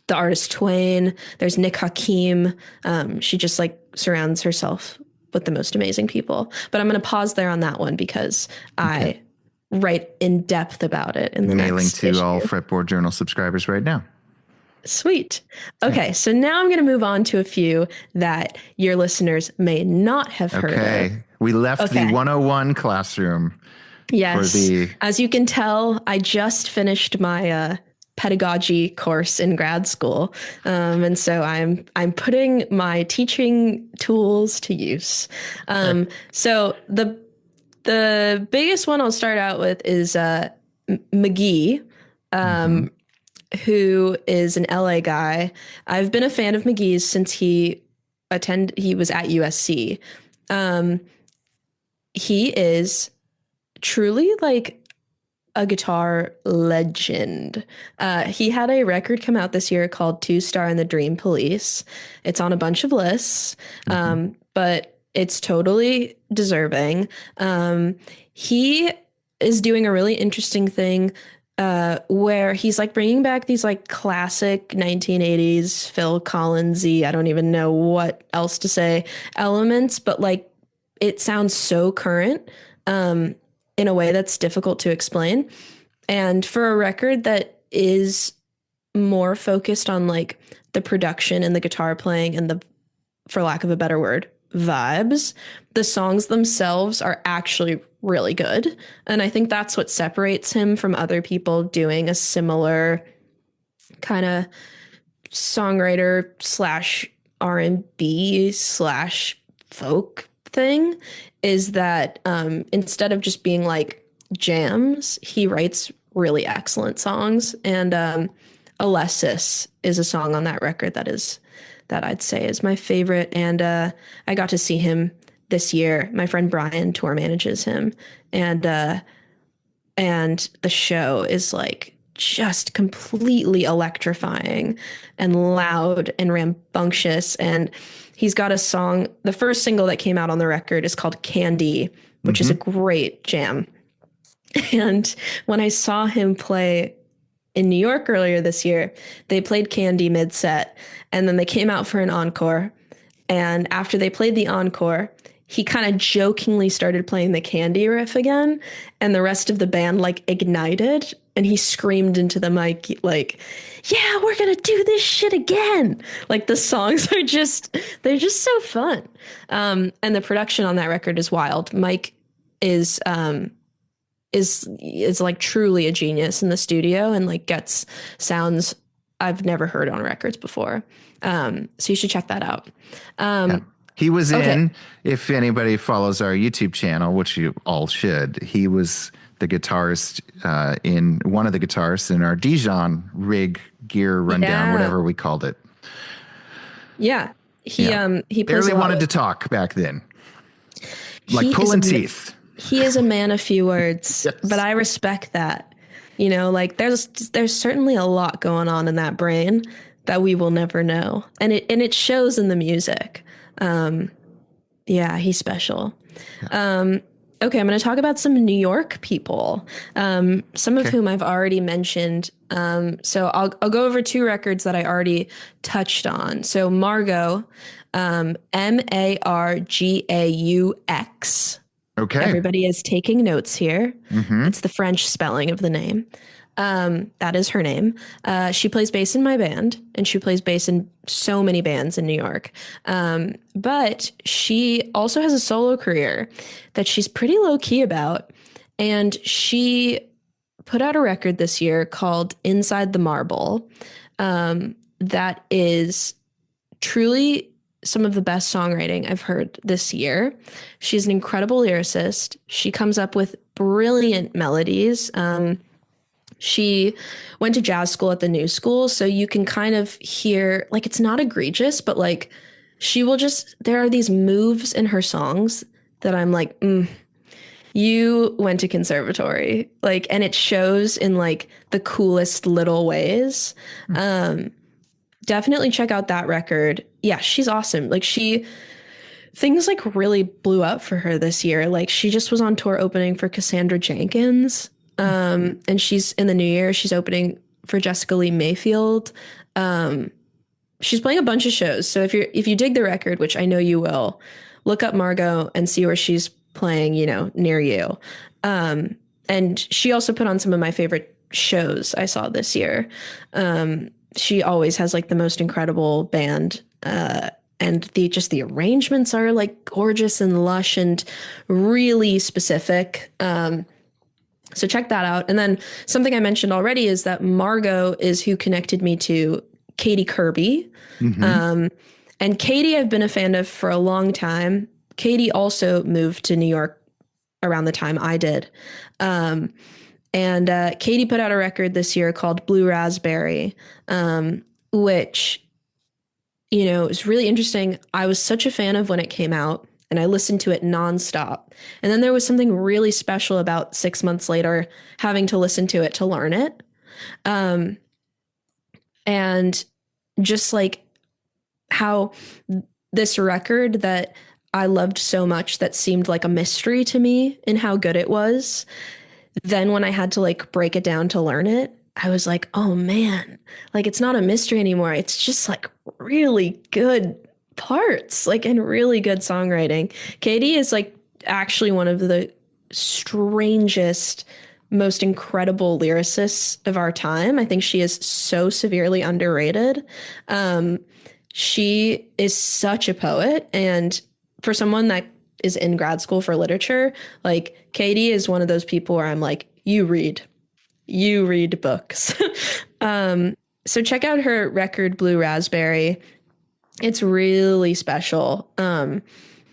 the artist Twain. There's Nick Hakim. She just like surrounds herself with the most amazing people. But I'm going to pause there on that one because I write in depth about it in the Mailing next to issue. all Fretboard Journal subscribers right now. Sweet. Okay, so now I'm going to move on to a few that your listeners may not have heard of. Okay. We left the 101 classroom. Yes. For the... As you can tell, I just finished my pedagogy course in grad school. And so I'm putting my teaching tools to use. So the biggest one I'll start out with is McGee, who is an LA guy. I've been a fan of McGee's since he was at USC. He is truly like a guitar legend. He had a record come out this year called Two Star and the Dream Police. It's on a bunch of lists, but it's totally deserving. He is doing a really interesting thing where he's like bringing back these like classic 1980s Phil Collins-y, I don't even know what else to say, elements, but like it sounds so current. In a way that's difficult to explain. And for a record that is more focused on like the production and the guitar playing and the, for lack of a better word, vibes, the songs themselves are actually really good. And I think that's what separates him from other people doing a similar kind of songwriter slash R&B slash folk thing, is that instead of just being like jams, he writes really excellent songs. And Alessis is a song on that record that I'd say is my favorite. And I got to see him this year. My friend Brian tour manages him, and the show is like just completely electrifying and loud and rambunctious. And he's got a song, the first single that came out on the record is called Candy, which is a great jam. And when I saw him play in New York earlier this year, they played Candy mid-set, and then they came out for an encore. And after they played the encore, he kind of jokingly started playing the Candy riff again, and the rest of the band like ignited, and he screamed into the mic like, yeah, we're gonna do this shit again. Like the songs are they're just so fun. And the production on that record is wild. Mike is like truly a genius in the studio and like gets sounds I've never heard on records before. So you should check that out. He was in, if anybody follows our YouTube channel, which you all should, he was the guitarist in one of the guitarists in our Dijon rig gear rundown, whatever we called it. Yeah. He plays barely wanted to talk back then. Like pulling teeth. He is a man of few words, Yes. but I respect that. You know, like there's certainly a lot going on in that brain that we will never know. And it shows in the music. Yeah, he's special. Yeah. Okay, I'm going to talk about some New York people, some of whom I've already mentioned. So I'll go over two records that I already touched on. So Margaux, Margaux. Okay. Everybody is taking notes here. It's the French spelling of the name. That is her name. She plays bass in my band, and she plays bass in so many bands in New York. But she also has a solo career that she's pretty low key about. And she put out a record this year called Inside the Marble, that is truly some of the best songwriting I've heard this year. She's an incredible lyricist. She comes up with brilliant melodies. She went to jazz school at the New School, so you can kind of hear, like, it's not egregious, but like she will just, there are these moves in her songs that I'm like, you went to conservatory. Like, and it shows in like the coolest little ways. Definitely check out that record. Yeah, she's awesome. Like, things like really blew up for her this year. Like, she just was on tour opening for Cassandra Jenkins. And she's in the new year, she's opening for Jessica Lee Mayfield. She's playing a bunch of shows. So if you dig the record, which I know you will, look up Margot and see where she's playing, near you. And she also put on some of my favorite shows I saw this year. She always has like the most incredible band. And the arrangements are like gorgeous and lush and really specific. So check that out. And then something I mentioned already is that Margot is who connected me to Katie Kirby. And Katie I've been a fan of for a long time. Katie also moved to New York around the time I did. And Katie put out a record this year called Blue Raspberry, which, is really interesting. I was such a fan of when it came out, and I listened to it nonstop. And then there was something really special about 6 months later having to listen to it to learn it. And just like how this record that I loved so much that seemed like a mystery to me in how good it was. Then when I had to like break it down to learn it, I was like, oh man, like it's not a mystery anymore. It's just like really good parts, like, and really good songwriting. Katie is like actually one of the strangest, most incredible lyricists of our time. I think she is so severely underrated. She is such a poet, and for someone that is in grad school for literature, like Katie is one of those people where I'm like, you read books. So check out her record, Blue Raspberry. It's really special. And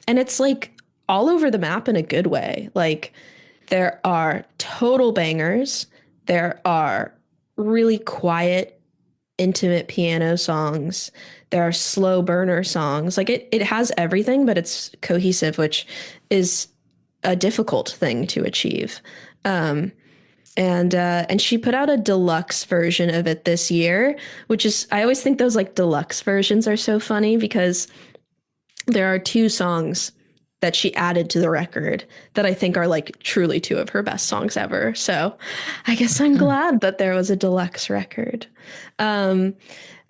it's like all over the map in a good way. Like there are total bangers. There are really quiet, intimate piano songs. There are slow burner songs. Like it has everything, but it's cohesive, which is a difficult thing to achieve. And she put out a deluxe version of it this year, which is, I always think those like deluxe versions are so funny because there are two songs that she added to the record that I think are like truly two of her best songs ever. So I guess I'm glad that there was a deluxe record.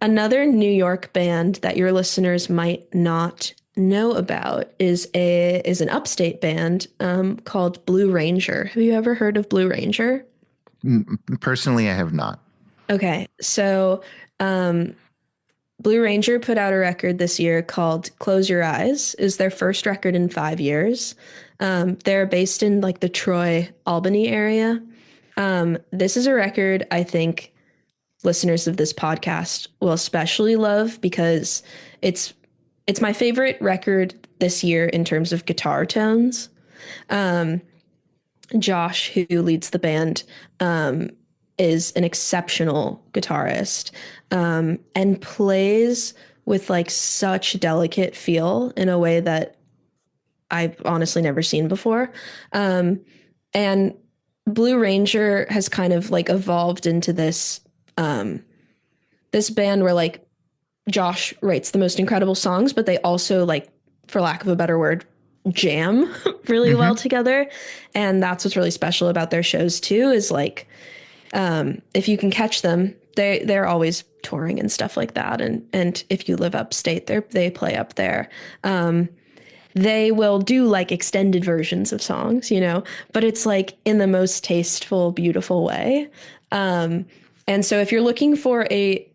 Another New York band that your listeners might not know about is an upstate band called Blue Ranger. Have you ever heard of Blue Ranger? Personally, I have not. Okay, so Blue Ranger put out a record this year called Close Your Eyes. Is their first record in 5 years. They're based in like the Troy, Albany area. This is a record I think listeners of this podcast will especially love because it's my favorite record this year in terms of guitar tones. Josh, who leads the band, is an exceptional guitarist, and plays with like such delicate feel in a way that I've honestly never seen before. And Blue Ranger has kind of like evolved into this band where like Josh writes the most incredible songs, but they also like, for lack of a better word, jam really well together. And that's what's really special about their shows too, is like, if you can catch them, they're always touring and stuff like that. And if you live upstate, they play up there. they will do like extended versions of songs, but it's like in the most tasteful, beautiful way. Um, and so if you're looking for a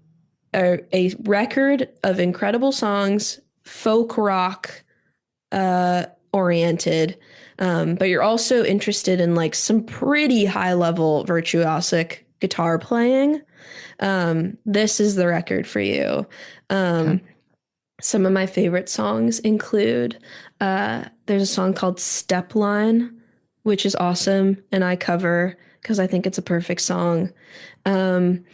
record of incredible songs, folk rock oriented, but you're also interested in like some pretty high level virtuosic guitar playing, this is the record for you. Okay. Some of my favorite songs include there's a song called Step Line, which is awesome, and I cover because I think it's a perfect song. Um,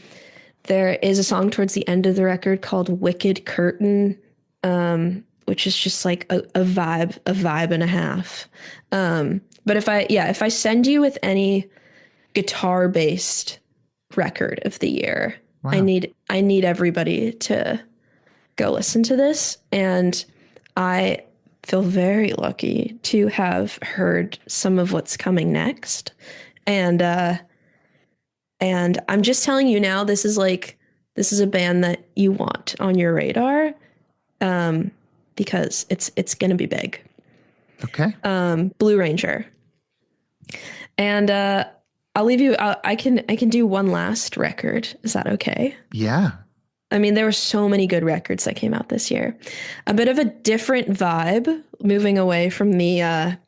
there is a song towards the end of the record called Wicked Curtain, which is just like a vibe and a half. But if I send you with any guitar based record of the year, I Wow. need I need everybody to go listen to this. And I feel very lucky to have heard some of what's coming next. And I'm just telling you now, this is a band that you want on your radar, because it's gonna be big. Okay. Blue Ranger. And I'll leave you. I can do one last record. Is that okay? Yeah. I mean, there were so many good records that came out this year. A bit of a different vibe, moving away from the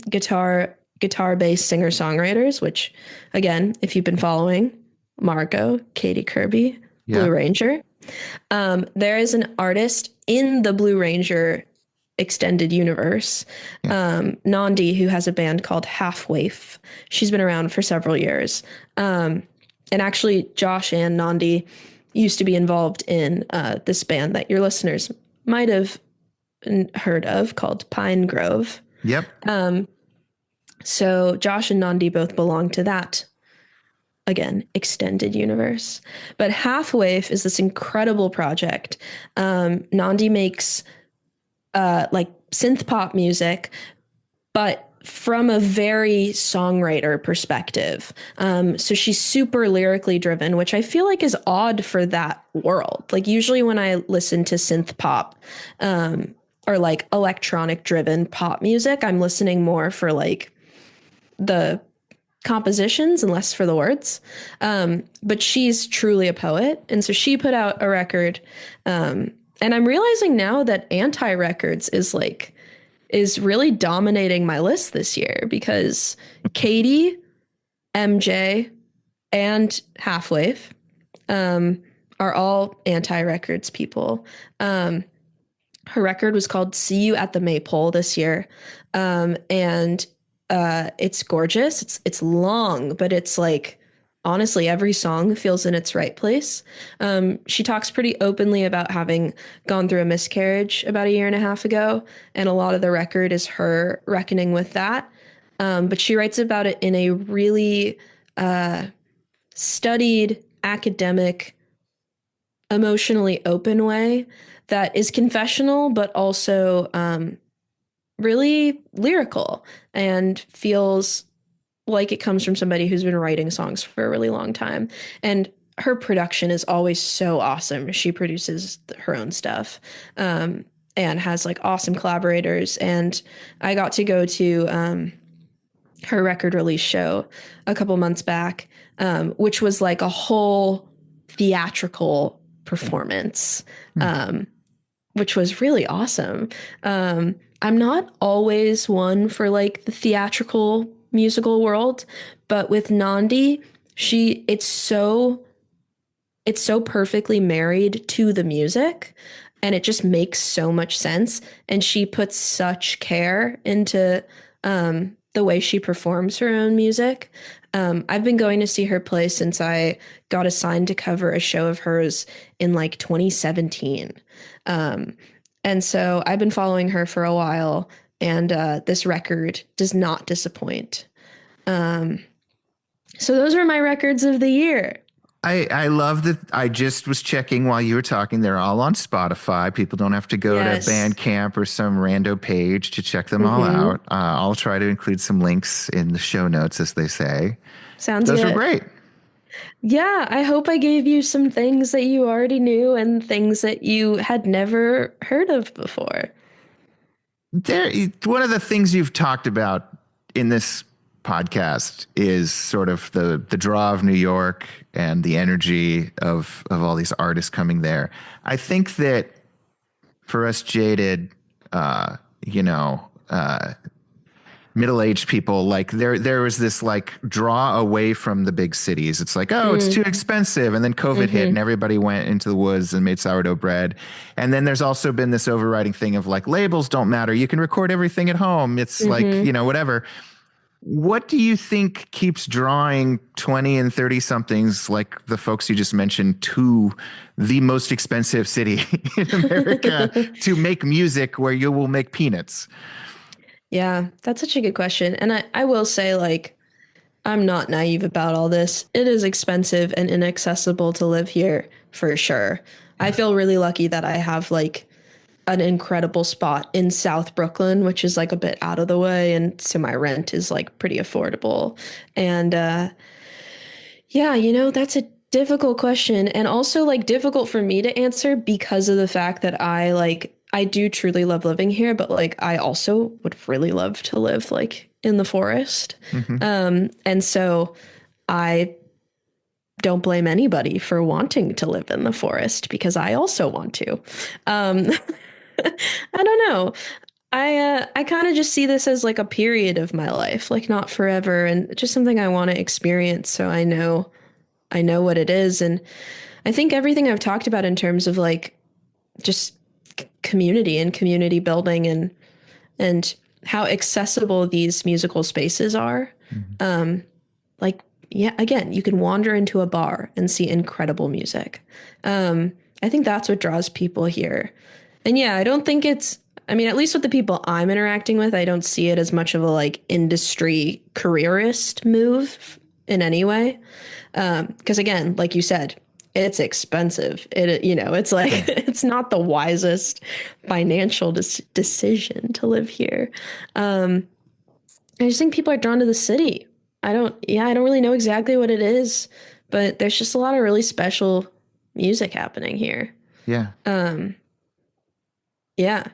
guitar based singer songwriters. Which, again, if you've been following, Margot, Katie Kirby, Yeah. Blue Ranger. There is an artist in the Blue Ranger extended universe, Yeah. Nandi, who has a band called Half Waif. She's been around for several years. And actually, Josh and Nandi used to be involved in this band that your listeners might have heard of called Pine Grove. Yep. So Josh and Nandi both belong to that, again, extended universe. But Half Waif is this incredible project. Nandi makes like synth pop music, but from a very songwriter perspective. So she's super lyrically driven, which I feel like is odd for that world. Like usually when I listen to synth pop, or like electronic driven pop music, I'm listening more for like the compositions and less for the words. But she's truly a poet. And so she put out a record. And I'm realizing now that Anti Records is really dominating my list this year because Katie, MJ, and Halfwave are all Anti Records people. Her record was called See You at the Maypole this year. And it's gorgeous. It's long, but it's like honestly every song feels in its right place. She talks pretty openly about having gone through a miscarriage about a year and a half ago, and a lot of the record is her reckoning with that. But she writes about it in a really studied, academic, emotionally open way that is confessional, but also really lyrical and feels like it comes from somebody who's been writing songs for a really long time. And her production is always so awesome. She produces her own stuff, and has like awesome collaborators. And I got to go to her record release show a couple months back, which was like a whole theatrical performance, Hmm. which was really awesome. I'm not always one for like the theatrical musical world, but with Nandi, she it's so perfectly married to the music, and it just makes so much sense. And she puts such care into the way she performs her own music. I've been going to see her play since I got assigned to cover a show of hers in like 2017. And so I've been following her for a while, and this record does not disappoint. Um, so those were my records of the year. I love that. I just was checking while you were talking. They're all on Spotify. People don't have to go to Yes. Bandcamp or some rando page to check them all Mm-hmm. out. I'll try to include some links in the show notes, as they say. Sounds Those were good. great. Yeah, I hope I gave you some things that you already knew and things that you had never heard of before. There, one of the things you've talked about in this podcast is sort of the draw of New York and the energy of all these artists coming there. I think that for us jaded, uh, you know, middle-aged people, like there was this like draw away from the big cities. It's like, oh, it's too expensive, and then COVID hit and everybody went into the woods and made sourdough bread. And then there's also been this overriding thing of like, labels don't matter, you can record everything at home. It's like, whatever. What do you think keeps drawing 20 and 30 somethings like the folks you just mentioned to the most expensive city in America to make music where you will make peanuts? Yeah, that's such a good question. And I will say, like, I'm not naive about all this. It is expensive and inaccessible to live here for sure. I feel really lucky that I have like an incredible spot in South Brooklyn, which is like a bit out of the way. And so my rent is like pretty affordable. And yeah, that's a difficult question. And also like difficult for me to answer because of the fact that I do truly love living here, but like I also would really love to live like in the forest. And so I don't blame anybody for wanting to live in the forest because I also want to. I don't know. I kind of just see this as like a period of my life, like not forever, and just something I want to experience so I know what it is. And I think everything I've talked about in terms of like just community and community building and how accessible these musical spaces are. Like, yeah, again, you can wander into a bar and see incredible music. I think that's what draws people here. And yeah, I don't think I mean, at least with the people I'm interacting with, I don't see it as much of a like industry careerist move in any way. Because again, like you said, it's expensive. It's like it's not the wisest financial decision to live here. I just think people are drawn to the city. I don't really know exactly what it is, but there's just a lot of really special music happening here. Yeah. Yeah.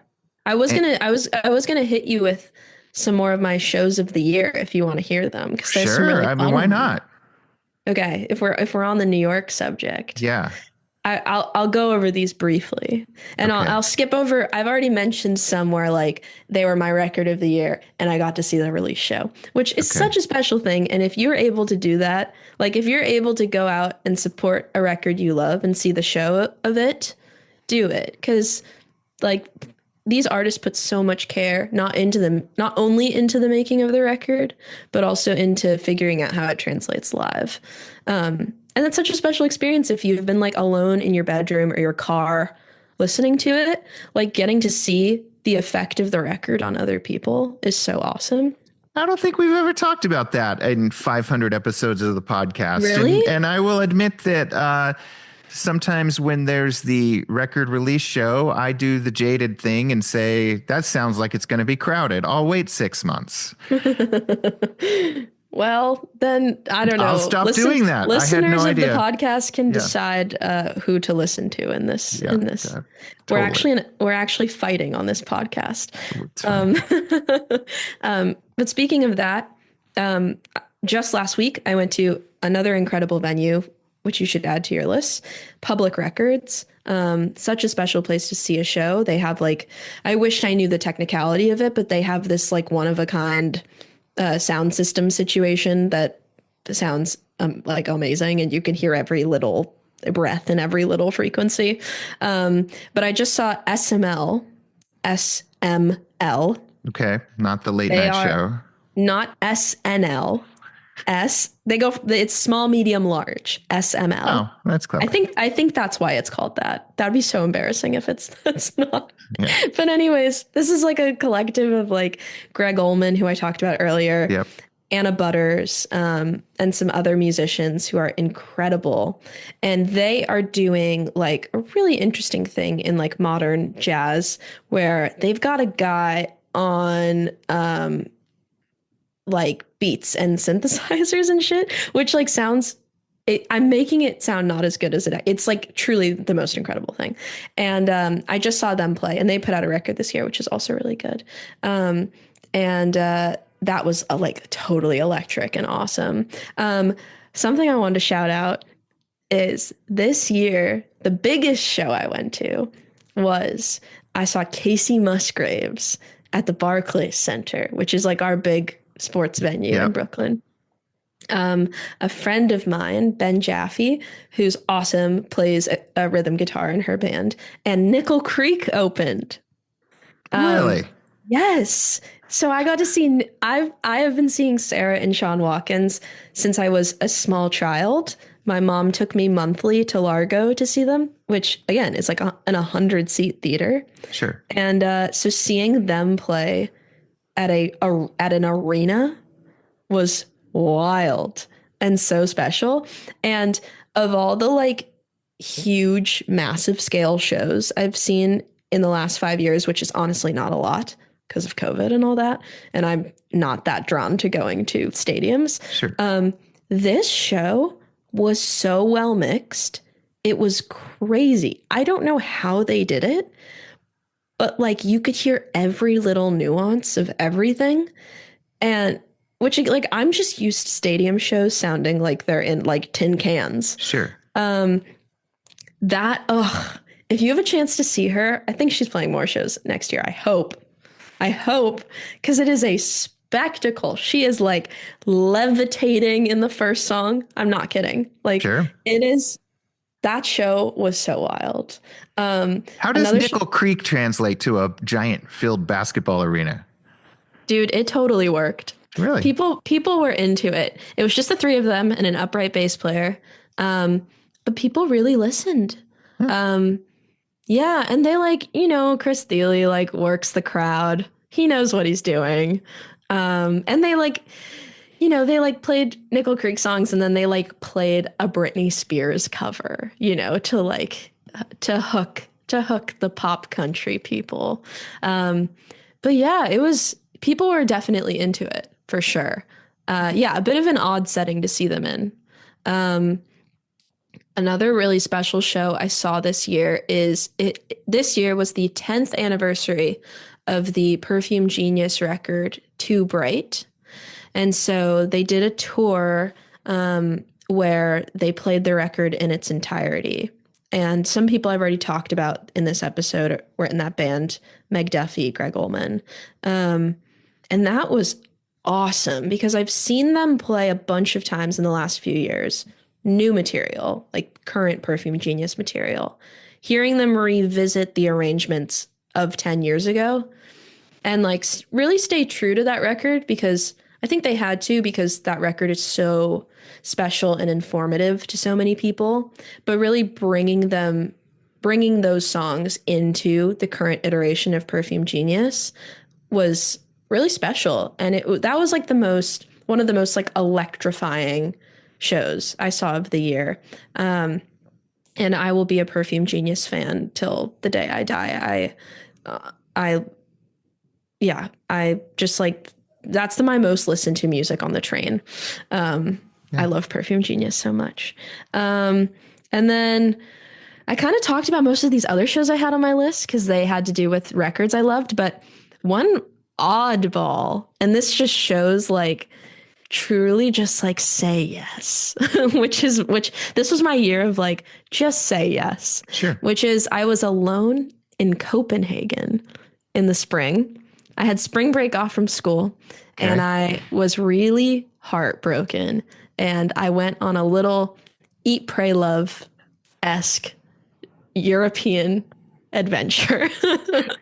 I was gonna hit you with some more of my shows of the year if you want to hear them because there's some Sure. really I mean, fun why ones. not? Okay, if we're on the New York subject, Yeah. I'll go over these briefly, and Okay. I'll skip over. I've already mentioned some where like they were my record of the year, and I got to see the release show, which is Okay. such a special thing. And if you're able to do that, like if you're able to go out and support a record you love and see the show of it, do it because like these artists put so much care not only into the making of the record, but also into figuring out how it translates live. And that's such a special experience if you've been like alone in your bedroom or your car listening to it, like getting to see the effect of the record on other people is so awesome. I don't think we've ever talked about that in 500 episodes of the podcast. Really? And I will admit that sometimes when there's the record release show, I do the jaded thing and say, that sounds like it's going to be crowded. I'll wait 6 months. Well, then I don't know. I'll stop doing that. I had no Listeners of idea. the podcast can decide who to listen to in this. Yeah, Totally. We're actually fighting on this podcast. But speaking of that, just last week I went to another incredible venue, which you should add to your list, Public Records. Such a special place to see a show. They have like, I wish I knew the technicality of it, but they have this like one of a kind sound system situation that sounds like amazing, and you can hear every little breath and every little frequency. But I just saw SML. Okay. Not the late They night are show. not SNL. It's small, medium, large. SML. Oh, that's clever. I think that's why it's called that. That'd be so embarrassing if that's not. Yeah. But anyways, this is like a collective of like Greg Allman, who I talked about earlier, Yep. Anna Butters, and some other musicians who are incredible. And they are doing like a really interesting thing in like modern jazz where they've got a guy on like beats and synthesizers and shit, which like sounds I'm making it sound not as good as it. It's like truly the most incredible thing. And I just saw them play, and they put out a record this year, which is also really good. And that was like totally electric and awesome. Something I wanted to shout out is this year, the biggest show I went to was I saw Casey Musgraves at the Barclays Center, which is like our big sports venue in Brooklyn. A friend of mine, Ben Jaffe, who's awesome, plays a rhythm guitar in her band, and Nickel Creek opened. Really? Yes. So I got to see, I have been seeing Sarah and Sean Watkins since I was a small child. My mom took me monthly to Largo to see them, which again is like an 100-seat theater. Sure. And so seeing them play at at an arena was wild and so special. And of all the like huge, massive scale shows I've seen in the last 5 years, which is honestly not a lot because of COVID and all that, and I'm not that drawn to going to stadiums. Sure. This show was so well mixed. It was crazy. I don't know how they did it, but like you could hear every little nuance of everything. And which like I'm just used to stadium shows sounding like they're in like tin cans. Sure. If you have a chance to see her, I think she's playing more shows next year. I hope, because it is a spectacle. She is like levitating in the first song. I'm not kidding. Like Sure. It is. That show was so wild. How does Nickel Creek translate to a giant filled basketball arena? Dude, it totally worked. Really? People were into it. It was just the three of them and an upright bass player. But people really listened. Yeah, and they like, Chris Thiele like works the crowd. He knows what he's doing. And they like, they like played Nickel Creek songs, and then they like played a Britney Spears cover, to hook the pop country people. But yeah, people were definitely into it for sure. A bit of an odd setting to see them in. Another really special show I saw this year this year was the 10th anniversary of the Perfume Genius record, Too Bright. And so they did a tour where they played the record in its entirety. And some people I've already talked about in this episode were in that band, Meg Duffy, Greg Allman. And that was awesome because I've seen them play a bunch of times in the last few years. New material, like current Perfume Genius material. Hearing them revisit the arrangements of 10 years ago and like really stay true to that record, because I think they had to, because that record is so special and informative to so many people, but really bringing those songs into the current iteration of Perfume Genius was really special. And that was like one of the most like electrifying shows I saw of the year. And I will be a Perfume Genius fan till the day I die. I just like, that's my most listened to music on the train. I love Perfume Genius so much. And then I kind of talked about most of these other shows I had on my list because they had to do with records I loved, but one oddball, and this just shows like truly just like say yes, which this was my year of like, just say yes. Sure. Which is I was alone in Copenhagen in the spring. I had spring break off from school and I was really heartbroken. And I went on a little Eat, Pray, Love-esque European adventure.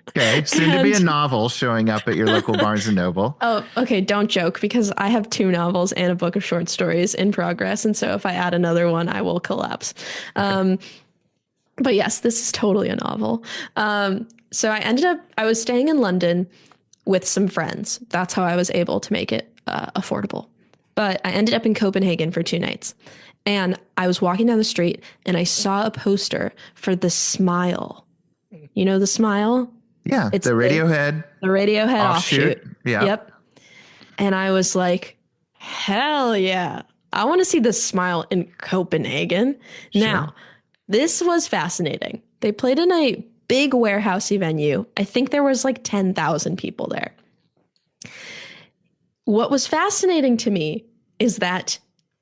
Okay, soon to be a novel showing up at your local Barnes & Noble. Oh, okay, don't joke, because I have 2 novels and a book of short stories in progress, and so if I add another one, I will collapse. Okay. But yes, this is totally a novel. So I was staying in London with some friends. That's how I was able to make it affordable. But I ended up in Copenhagen for 2 nights. And I was walking down the street and I saw a poster for The Smile. You know The Smile? Yeah, it's the Radiohead. The Radiohead offshoot. Yeah. Yep. And I was like, hell yeah. I want to see the Smile in Copenhagen. Sure. Now, this was fascinating. They played in a big warehousey venue. I think there was like 10,000 people there. What was fascinating to me is that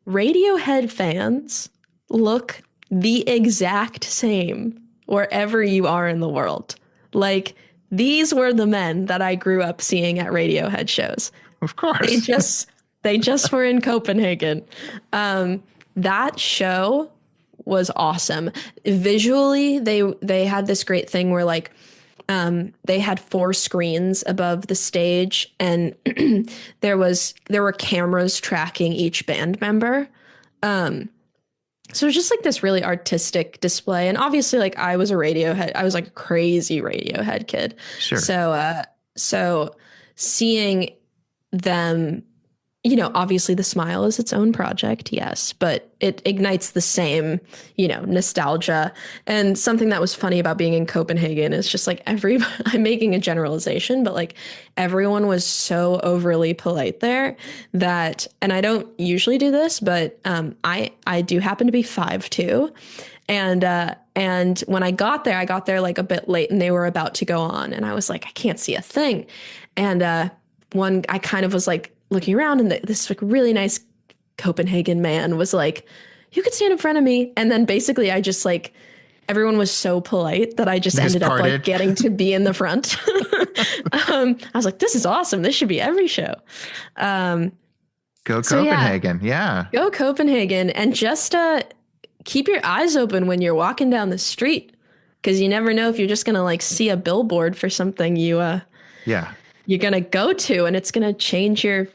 Radiohead fans look the exact same wherever you are in the world. Like, these were the men that I grew up seeing at Radiohead shows. Of They course. just they just were in Copenhagen. That show was awesome. Visually, they had this great thing where like they had 4 screens above the stage, and there were cameras tracking each band member. So it was just like this really artistic display. And obviously, like I was like a crazy Radiohead kid. Sure. So seeing them, obviously the Smile is its own project, yes, but it ignites the same, nostalgia. And something that was funny about being in Copenhagen is just like I'm making a generalization, but like everyone was so overly polite there that, and I don't usually do this, but I do happen to be 5'2". And when I got there like a bit late and they were about to go on, and I was like, I can't see a thing. And I kind of was like looking around, and this like really nice Copenhagen man was like, you could stand in front of me. And then basically I just like, everyone was so polite that I just ended up like getting to be in the front. I was like, this is awesome. This should be every show. Go Copenhagen. Yeah. Go Copenhagen, and just keep your eyes open when you're walking down the street, because you never know if you're just going to like see a billboard for something you're going to go to, and it's going to change your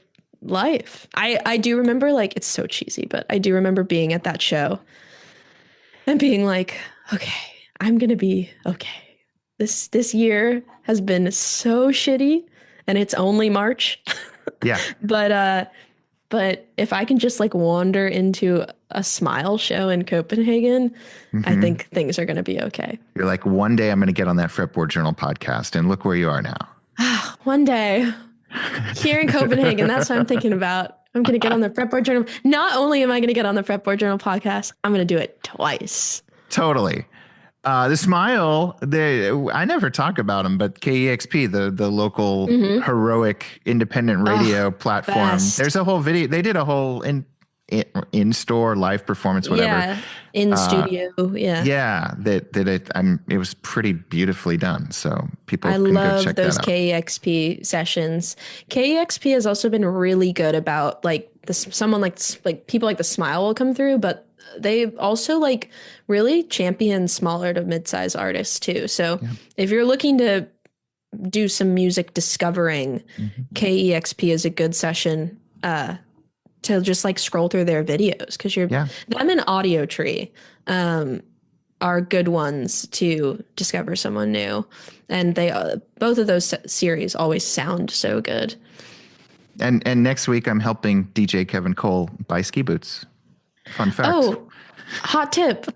life. I do remember, like, it's so cheesy, but I do remember being at that show and being like, okay, I'm going to be okay. This year has been so shitty, and it's only March. Yeah. But if I can just like wander into a Smile show in Copenhagen, I think things are going to be okay. You're like, one day I'm going to get on that Fretboard Journal podcast, and look where you are now. One day here in Copenhagen, that's what I'm thinking about. I'm going to get on the Fretboard Journal. Not only am I going to get on the Fretboard Journal podcast, I'm going to do it twice. Totally. The Smile, I never talk about them, but KEXP, the local heroic independent radio platform. Best. There's a whole video. They did a whole in-store live performance, whatever. Yeah, in studio. Yeah. Yeah, it was pretty beautifully done. So people can go check that out. I love those KEXP sessions. KEXP has also been really good about like someone like people like the Smile will come through, but they also like really champion smaller to mid-size artists too. So if you're looking to do some music discovering, KEXP is a good session to just like scroll through their videos, because them and Audio Tree are good ones to discover someone new, and they both of those series always sound so good. And next week I'm helping DJ Kevin Cole buy ski boots. Fun fact. Oh, hot tip.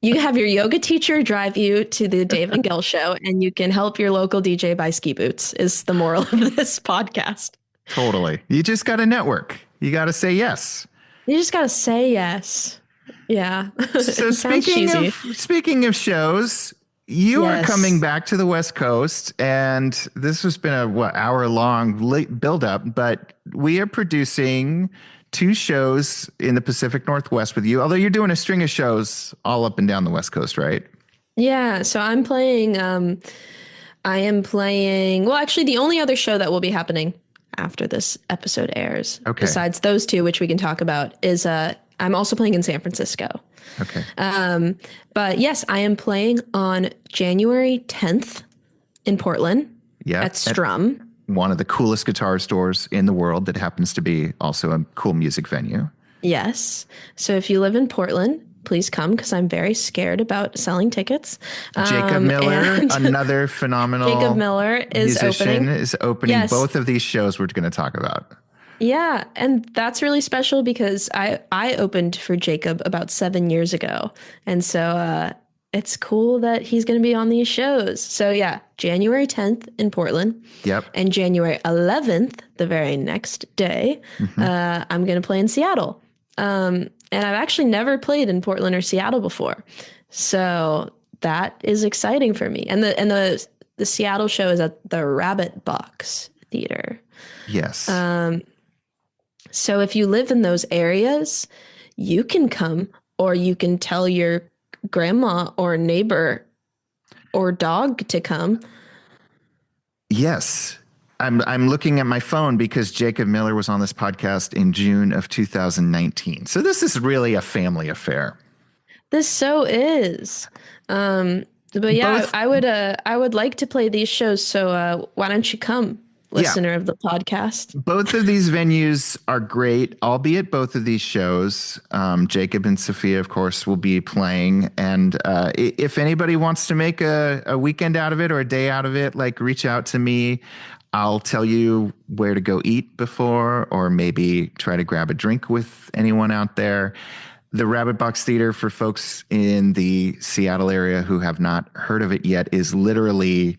You have your yoga teacher drive you to the Dave and Gil show, and you can help your local DJ buy ski boots, is the moral of this podcast. Totally. You just got to network. You got to say yes. You just got to say yes. Yeah. So speaking of shows, you are coming back to the West Coast, and this has been a hour-long build-up, but we are producing 2 shows in the Pacific Northwest with you, although you're doing a string of shows all up and down the West Coast, right? Yeah. So I am playing, well, actually the only other show that will be happening after this episode airs, besides those 2, which we can talk about, is I'm also playing in San Francisco. Okay. But yes, I am playing on January 10th in Portland at Strum. One of the coolest guitar stores in the world that happens to be also a cool music venue. Yes. So if you live in Portland, please come, because I'm very scared about selling tickets. Jacob Miller, another phenomenal Jacob Miller musician, is opening both of these shows we're going to talk about. Yeah, and that's really special because I opened for Jacob about 7 years ago. And so it's cool that he's going to be on these shows. So yeah, January 10th in Portland Yep. and January 11th, the very next day, Hmm. I'm going to play in Seattle. And I've actually never played in Portland or Seattle before. So that is exciting for me. And the Seattle show is at the Rabbit Box Theater. Yes. Um, so if you live in those areas, you can come or you can tell your grandma or neighbor or dog to come. Yes. I'm looking at my phone because Jacob Miller was on this podcast in June of 2019. So this is really a family affair. This so is. But yeah, Both, I would like to play these shows. So why don't you come, yeah, listener of the podcast? both of these venues are great, albeit both of these shows. Jacob and Sofia, of course, will be playing. And if anybody wants to make a weekend out of it or a day out of it, like reach out to me. I'll tell you where to go eat before, or maybe try to grab a drink with anyone out there. The Rabbit Box Theater, for folks in the Seattle area who have not heard of it yet, is literally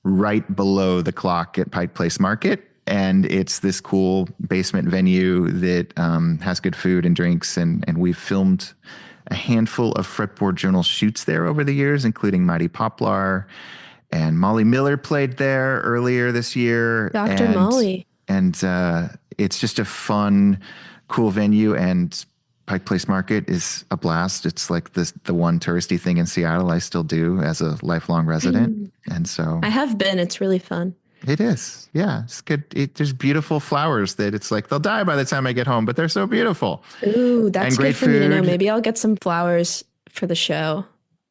right below the clock at Pike Place Market. And it's this cool basement venue that has good food and drinks. And we've filmed a handful of Fretboard Journal shoots there over the years, including Mighty Poplar. And Molly Miller played there earlier this year. Dr. Molly. And it's just a fun, cool venue. And Pike Place Market is a blast. It's like the one touristy thing in Seattle I still do as a lifelong resident. And so I have been. It's really fun. it is. Yeah, it's good. There's beautiful flowers that it's like they'll die by the time I get home, but they're so beautiful. Ooh, And that's great good for me to know. food. Maybe I'll get some flowers for the show,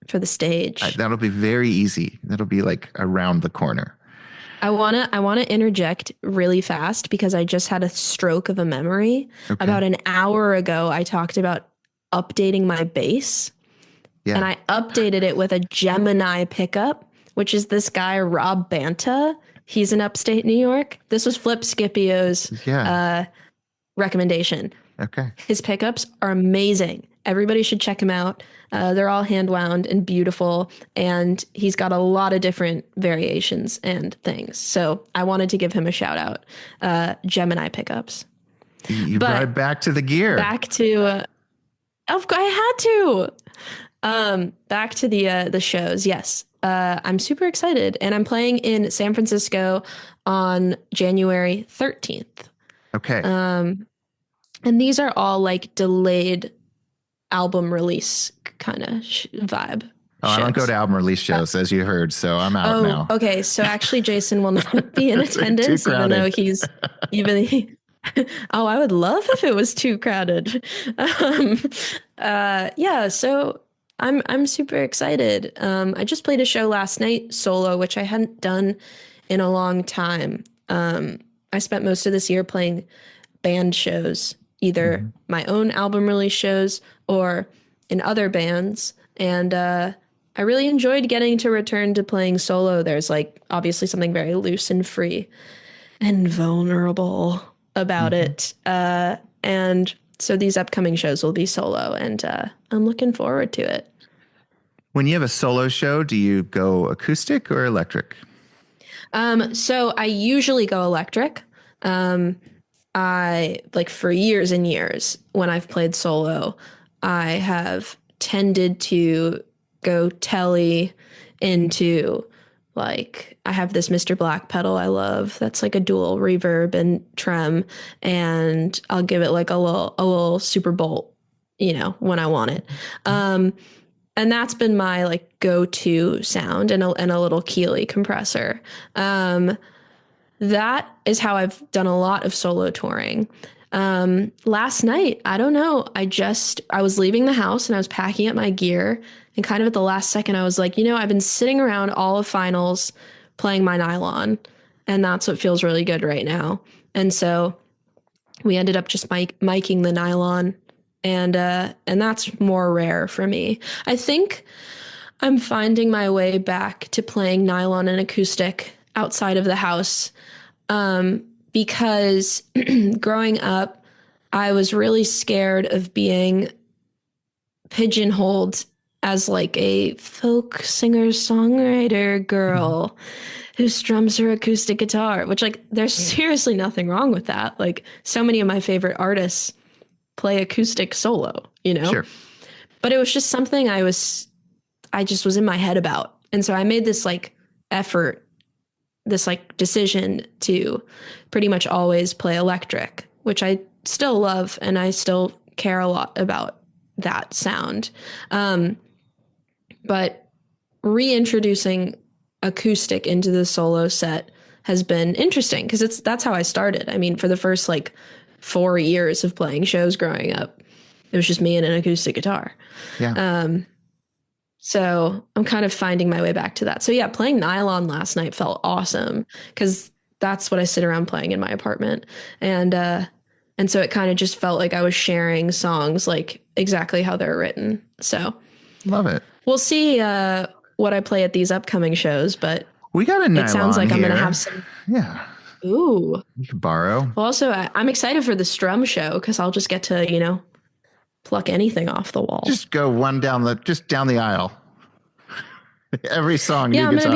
for the stage. That'll be very easy. That'll be like around the corner. I wanna interject really fast because I just had a stroke of a memory. Okay. About an hour ago, I talked about updating my bass, and Yeah. I updated it with a Gemini pickup, which is this guy Rob Banta. He's in upstate New York. This was Flip Scipio's Yeah. recommendation. Okay. His pickups are amazing. Everybody should check him out. They're all hand wound and beautiful, and he's got a lot of different variations and things. So I wanted to give him a shout out. Gemini pickups. You But brought it back to the gear. back to, I had to. Back to the shows. Yes, I'm super excited, and I'm playing in San Francisco on January 13th. Okay. And these are all like delayed album release kind of vibe. I don't go shows. to album release shows, as you heard, so I'm out now. Okay. So actually, Jason will not be in It's too attendance, even though crowded. even. Oh, I would love if it was too crowded. Yeah. So I'm super excited. I just played a show last night solo, which I hadn't done in a long time. I spent most of this year playing band shows, either my own album release shows or in other bands. And I really enjoyed getting to return to playing solo. There's like obviously something very loose and free and vulnerable about it. And so these upcoming shows will be solo, and I'm looking forward to it. When you have a solo show, do you go acoustic or electric? So I usually go electric. I like for years and years when I've played solo, I have tended to go telly into like I have this Mr. Black pedal I love that's like a dual reverb and trem, and I'll give it like a little super bolt, when I want it. And that's been my like go-to sound, and a little Keeley compressor. That is how I've done a lot of solo touring. Last night, I don't know. I was leaving the house and I was packing up my gear, and kind of at the last second, I was like, I've been sitting around all of finals playing my nylon, and that's what feels really good right now. And so we ended up just miking the nylon, and that's more rare for me. I think I'm finding my way back to playing nylon and acoustic outside of the house, because growing up, I was really scared of being pigeonholed as like a folk singer-songwriter girl who strums her acoustic guitar, which like there's seriously nothing wrong with that. Like so many of my favorite artists play acoustic solo, you know? Sure. But it was just something I just was in my head about. And so I made this like effort, this like decision to pretty much always play electric, which I still love and I still care a lot about that sound. But reintroducing acoustic into the solo set has been interesting because that's how I started. I mean, for the first like 4 years of playing shows growing up, it was just me and an acoustic guitar. Yeah. So I'm kind of finding my way back to that. So yeah, playing nylon last night felt awesome because that's what I sit around playing in my apartment. And so it kind of just felt like I was sharing songs like exactly how they're written. So Love it. we'll see what I play at these upcoming shows, but We got a nylon it sounds like here. I'm going to have some. Yeah. Ooh. You can borrow. Well, also, I'm excited for the strum show because I'll just get to, pluck anything off the wall. Just go down the aisle. Every song. Yeah, new I'm guitar.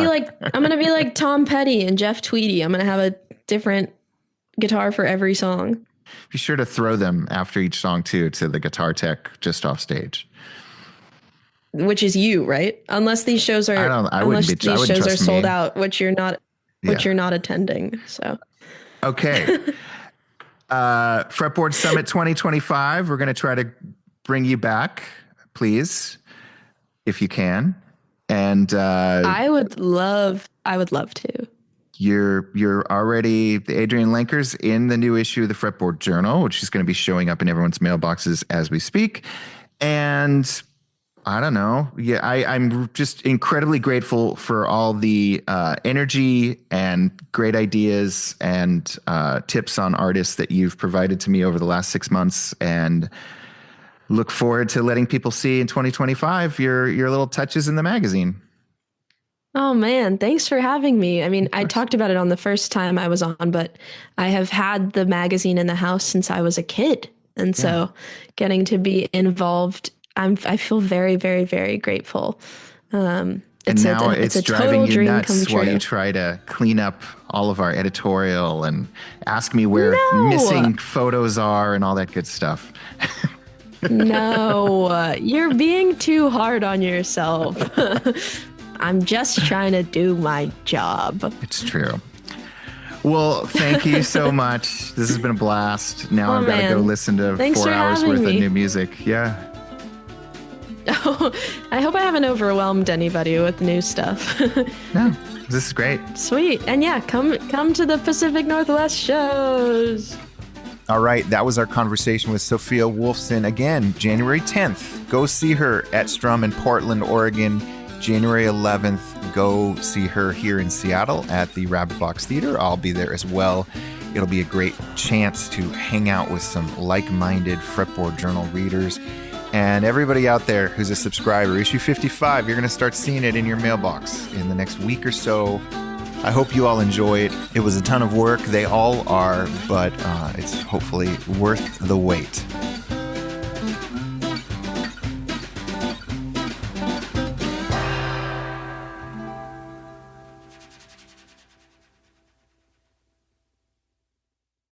gonna be like Tom Petty and Jeff Tweedy. I'm gonna have a different guitar for every song. Be sure to throw them after each song too to the guitar tech just off stage. Which is you, right? Unless these shows are sold me. out, which you're not attending. So okay. Fretboard Summit 2025. We're gonna try to bring you back, please, if you can. And I would love to. You're already the Adrienne Lenker's in the new issue of the Fretboard Journal, which is going to be showing up in everyone's mailboxes as we speak. And I don't know. Yeah, I'm just incredibly grateful for all the energy and great ideas and tips on artists that you've provided to me over the last 6 months, and look forward to letting people see in 2025 your little touches in the magazine. Oh man, thanks for having me. I mean, I talked about it on the first time I was on, but I have had the magazine in the house since I was a kid. And so getting to be involved, I feel very, very, very grateful. It's a driving you nuts while you try to clean up all of our editorial and ask me where missing photos are and all that good stuff. No, you're being too hard on yourself. I'm just trying to do my job. It's true. Well, thank you so much. This has been a blast. Now I've got to go listen to 4 hours worth of new music. Yeah. Oh, I hope I haven't overwhelmed anybody with new stuff. No, this is great. Sweet. And yeah, come to the Pacific Northwest shows. All right, that was our conversation with Sofia Wolfson. Again, January 10th, go see her at Strum in Portland, Oregon. January 11th, go see her here in Seattle at the Rabbit Box Theater. I'll be there as well. It'll be a great chance to hang out with some like-minded Fretboard Journal readers. And everybody out there who's a subscriber, issue 55, you're going to start seeing it in your mailbox in the next week or so. I hope you all enjoy it. It was a ton of work. They all are, but it's hopefully worth the wait.